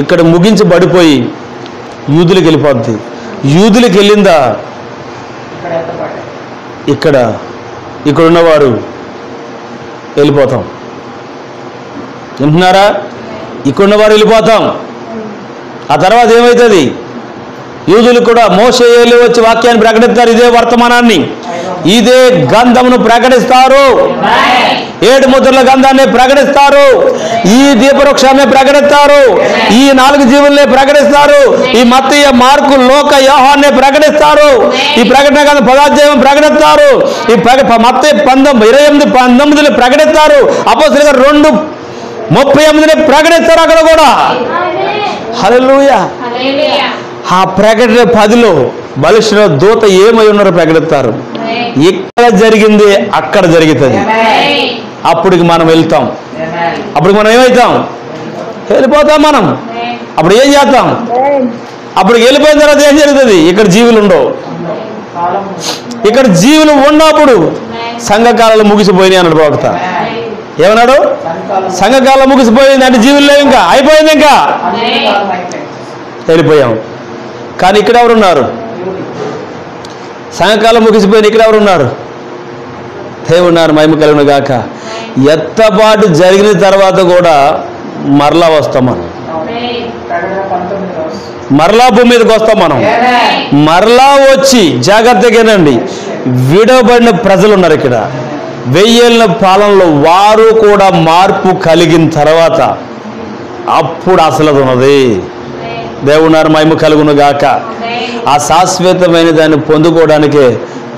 ఇక్కడ ముగించబడిపోయి యూదులకు వెళ్ళిపోద్ది. యూదులకు వెళ్ళిందా ఇక్కడ ఉన్నవారు వెళ్ళిపోతాం. వింటున్నారా? ఇక్కడున్నవారు వెళ్ళిపోతాం. ఆ తర్వాత ఏమవుతుంది? యూదులు కూడా మోషే ఏలి వచ్చి వాక్యాన్ని ప్రకటిస్తారు. ఇదే వర్తమానాన్ని, ఇదే గంధమును ప్రకటిస్తారు. 7 ముద్రల గంధాన్ని ప్రకటిస్తారు. ఈ దీపవృక్షాన్ని ప్రకటిస్తారు. ఈ 4 జీవుల్ని ప్రకటిస్తారు. ఈ మత్తయి, మార్కు, లూక, యోహాన్ని ప్రకటిస్తారు. ఈ ప్రకటన గ్రంథం 10వ అధ్యాయం ప్రకటిస్తారు. ఈ మత్తయి 28:19 ప్రకటిస్తారు. అపోస్తలుల 2:38 ప్రకటిస్తారు. అక్కడ కూడా హల్లెలూయా. ఆ ప్రకటన 10లో బలిష్ఠుల దూత ఏమై ఉన్నారో ప్రకటిస్తారు. ఇక్కడ జరిగింది అక్కడ జరుగుతుంది. అప్పటికి మనం వెళ్తాం. అప్పటికి మనం ఏమవుతాం? వెళ్ళిపోతాం. మనం అప్పుడు ఏం చేస్తాం? అప్పుడు వెళ్ళిపోయిన తర్వాత ఏం జరుగుతుంది? ఇక్కడ జీవులు ఉండవు. ఇక్కడ జీవులు ఉన్నప్పుడు సంఘకాలాలు ముగిసిపోయినాయి అన్నాడు ప్రవక్త. ఏమన్నాడు? సంఘకాలం ముగిసిపోయింది అంటే జీవులు లేవు, ఇంకా అయిపోయింది, ఇంకా వెళ్ళిపోయాం. కానీ ఇక్కడ ఎవరున్నారు? సంఘకాలం ముగిసిపోయిన ఇక్కడ ఎవరున్నారు? దేవున్నారు. మహిమ కలుగును గాక. ఎత్తబాటు జరిగిన తర్వాత కూడా మరలా వస్తాం. మనం మరలా భూమి మీదకి వస్తాం. మనం మరలా వచ్చి జాగ్రత్తగానండి, విడవబడిన ప్రజలు ఉన్నారు ఇక్కడ. 1000 ఏళ్ల పాలనలో వారు కూడా మార్పు కలిగిన తర్వాత అప్పుడు అసలు ఉన్నది. దేవున్నారు. మహిమ కలుగును గాక. ఆ శాశ్వతమైన దాన్ని పొందుకోవడానికే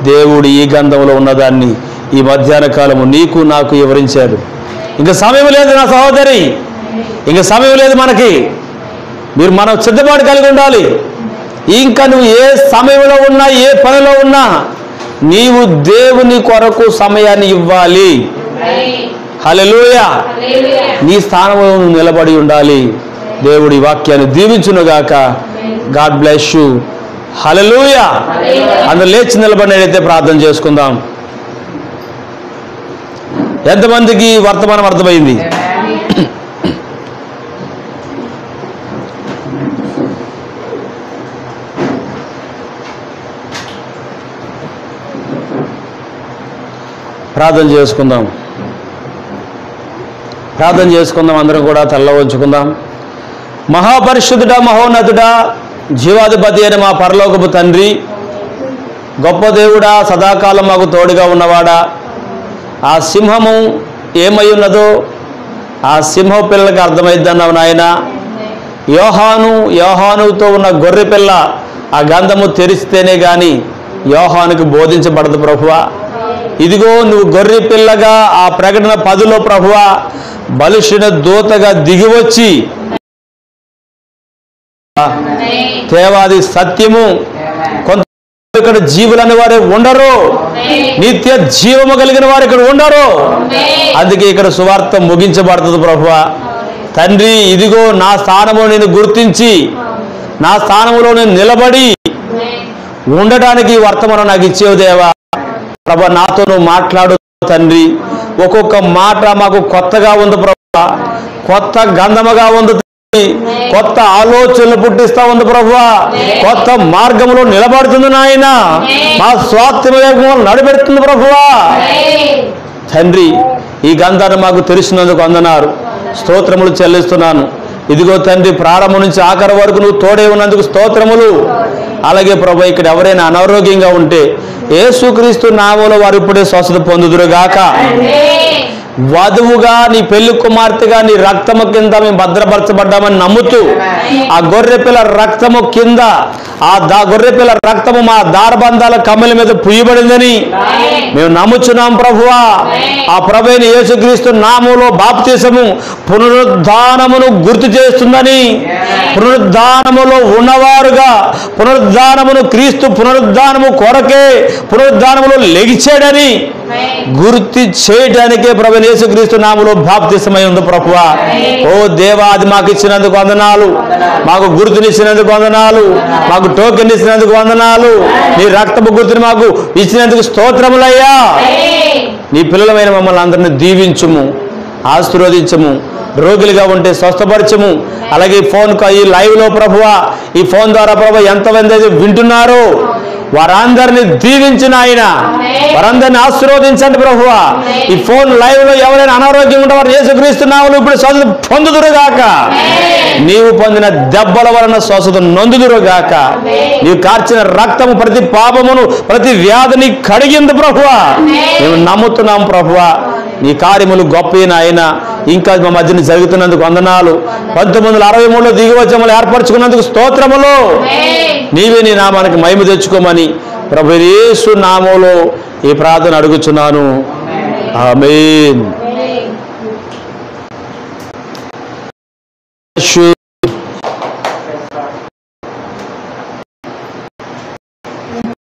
దేవుడు ఈ గంధంలో ఉన్నదాన్ని ఈ మధ్యాహ్న కాలము నీకు నాకు వివరించాడు. ఇంకా సమయం లేదు నా సహోదరి, ఇంకా సమయం లేదు మనకి. మనం సిద్ధపాటు కలిగి ఉండాలి. ఇంకా నువ్వు ఏ సమయంలో ఉన్నా, ఏ పనిలో ఉన్నా, నీవు దేవుని కొరకు సమయాన్ని ఇవ్వాలి. హల్లెలూయా. నీ స్థానంలో నిలబడి ఉండాలి. దేవుడి వాక్యాన్ని దీవించునుగాక. God bless you. హల్లెలూయా. అందరూ లేచి నిలబడినైతే ప్రార్థన చేసుకుందాం. ఎంతమందికి వర్తమానం అర్థమైంది? ప్రార్థన చేసుకుందాం. అందరం కూడా తల్ల వంచుకుందాం. మహాపరిశుద్ధుడా, మహోన్నతుడా, జీవాధిపతి అయిన మా పరలోకపు తండ్రి, గొప్ప దేవుడా, సదాకాలం మాకు తోడుగా ఉన్నవాడా, ఆ సింహము ఏమై ఉన్నదో ఆ సింహ పిల్లలకు అర్థమైద్దన్నావు నాయన. యోహానుతో ఉన్న గొర్రె పిల్ల ఆ గంధము తెరిస్తేనే కానీ యోహానుకు బోధించబడదు ప్రభువా. ఇదిగో నువ్వు గొర్రె పిల్లగా ఆ ప్రకటన 10లో ప్రభువా బలిష్ఠుని దూతగా దిగివచ్చి దేవాది సత్యము. కొంత ఇక్కడ జీవులని వారు ఉండరు, నిత్య జీవము కలిగిన వారు ఇక్కడ ఉండరు. అందుకే ఇక్కడ సువార్త ముగించబడుతుంది ప్రభువా. తండ్రి, ఇదిగో నా స్థానములో నేను గుర్తించి నా స్థానంలో నేను నిలబడి ఉండటానికి వర్తమానం నాకు ఇచ్చేవు దేవా. ప్రభా, నాతో నువ్వు మాట్లాడు తండ్రి. ఒక్కొక్క మాట మాకు కొత్తగా ఉంది ప్రభువా, కొత్త గంధముగా ఉంది, కొత్త ఆలోచనలు పుట్టిస్తా ఉంది ప్రభువా, కొత్త మార్గంలో నిలబడుతుంది నాయన, మా స్వార్థ నడిపెడుతుంది ప్రభువా. తండ్రి, ఈ గంధాన్ని మాకు తెలిసినందుకు వందనాలు, స్తోత్రములు చెల్లిస్తున్నాను. ఇదిగో తండ్రి, ప్రారంభం నుంచి ఆఖరి వరకు నువ్వు తోడే ఉన్నందుకు స్తోత్రములు. అలాగే ప్రభు, ఇక్కడ ఎవరైనా అనారోగ్యంగా ఉంటే యేసుక్రీస్తు నామములో వారు ఇప్పుడే స్వస్థత పొందుదురుగాక. వధువుగా నీ పెళ్లి కుమార్తెగా నీ రక్తము కింద మేము భద్రపరచబడ్డామని నమ్ముతూ ఆ గొర్రె పిల్ల రక్తము కింద ఆ గొర్రెపిల్ల రక్తము మా దారబంధాల కమ్మల మీద పుయ్యబడిందని మేము నమ్ముచున్నాం ప్రభువా. ఆ ప్రభువైన యేసుక్రీస్తు నామములో బాప్తిసము పునరుద్ధానమును గుర్తు చేస్తుందని, పునరుద్ధానములో ఉన్నవారుగా, పునరుద్ధానమును క్రీస్తు పునరుద్ధానము కొరకే పునరుద్ధానములో లెగిచాడని గుర్తు చేయడానికే ప్రభువైన యేసుక్రీస్తు నామములో బాప్తిసమై ఉంది ప్రభువా. ఓ దేవా, అది మాకు ఇచ్చినందుకు వందనాలు, మాకు గుర్తునిచ్చినందుకు వందనాలు, మాకు టోకెన్ ఇచ్చినందుకు వందనాలు, నీ రక్తపు గుర్తుని మాకు ఇచ్చినందుకు స్తోత్రములయ్యా. నీ పిల్లలమైన మమ్మల్ని అందరినీ దీవించుము, ఆశీర్వదించము, రోగులుగా ఉంటే స్వస్థపరచము. అలాగే ఈ లైవ్లో ప్రభువా, ఈ ఫోన్ ద్వారా ప్రభు ఎంతమంది అయితే వింటున్నారో వారందరినీ దీవించిన ఆయన, వారందరినీ ఆశీర్వదించండి ప్రభువా. ఈ ఫోన్ లైవ్ లో ఎవరైనా అనారోగ్యం ఉంటే వారు యేసుక్రీస్తు నామములో ఇప్పుడు స్వస్థత పొందుదురుగాక. నీవు పొందిన దెబ్బల వలన స్వస్థత నొందుదురుగాక. నీవు కార్చిన రక్తము ప్రతి పాపమును, ప్రతి వ్యాధిని కడిగింది ప్రభువా. మేము నమ్ముతున్నాం ప్రభువా. నీ కార్యములు గొప్ప ఆయన ఇంకా మా మధ్యన జరుగుతున్నందుకు వందనాలు. 1963లో దిగివచ్చి మమ్మల్ని ఏర్పరచుకున్నందుకు స్తోత్రములు. నీవే నీ నామానికి మహిమ తెచ్చుకోమని ప్రభు యేసు నామములో ఈ ప్రార్థన అడుగుచున్నాను. ఆమేన్.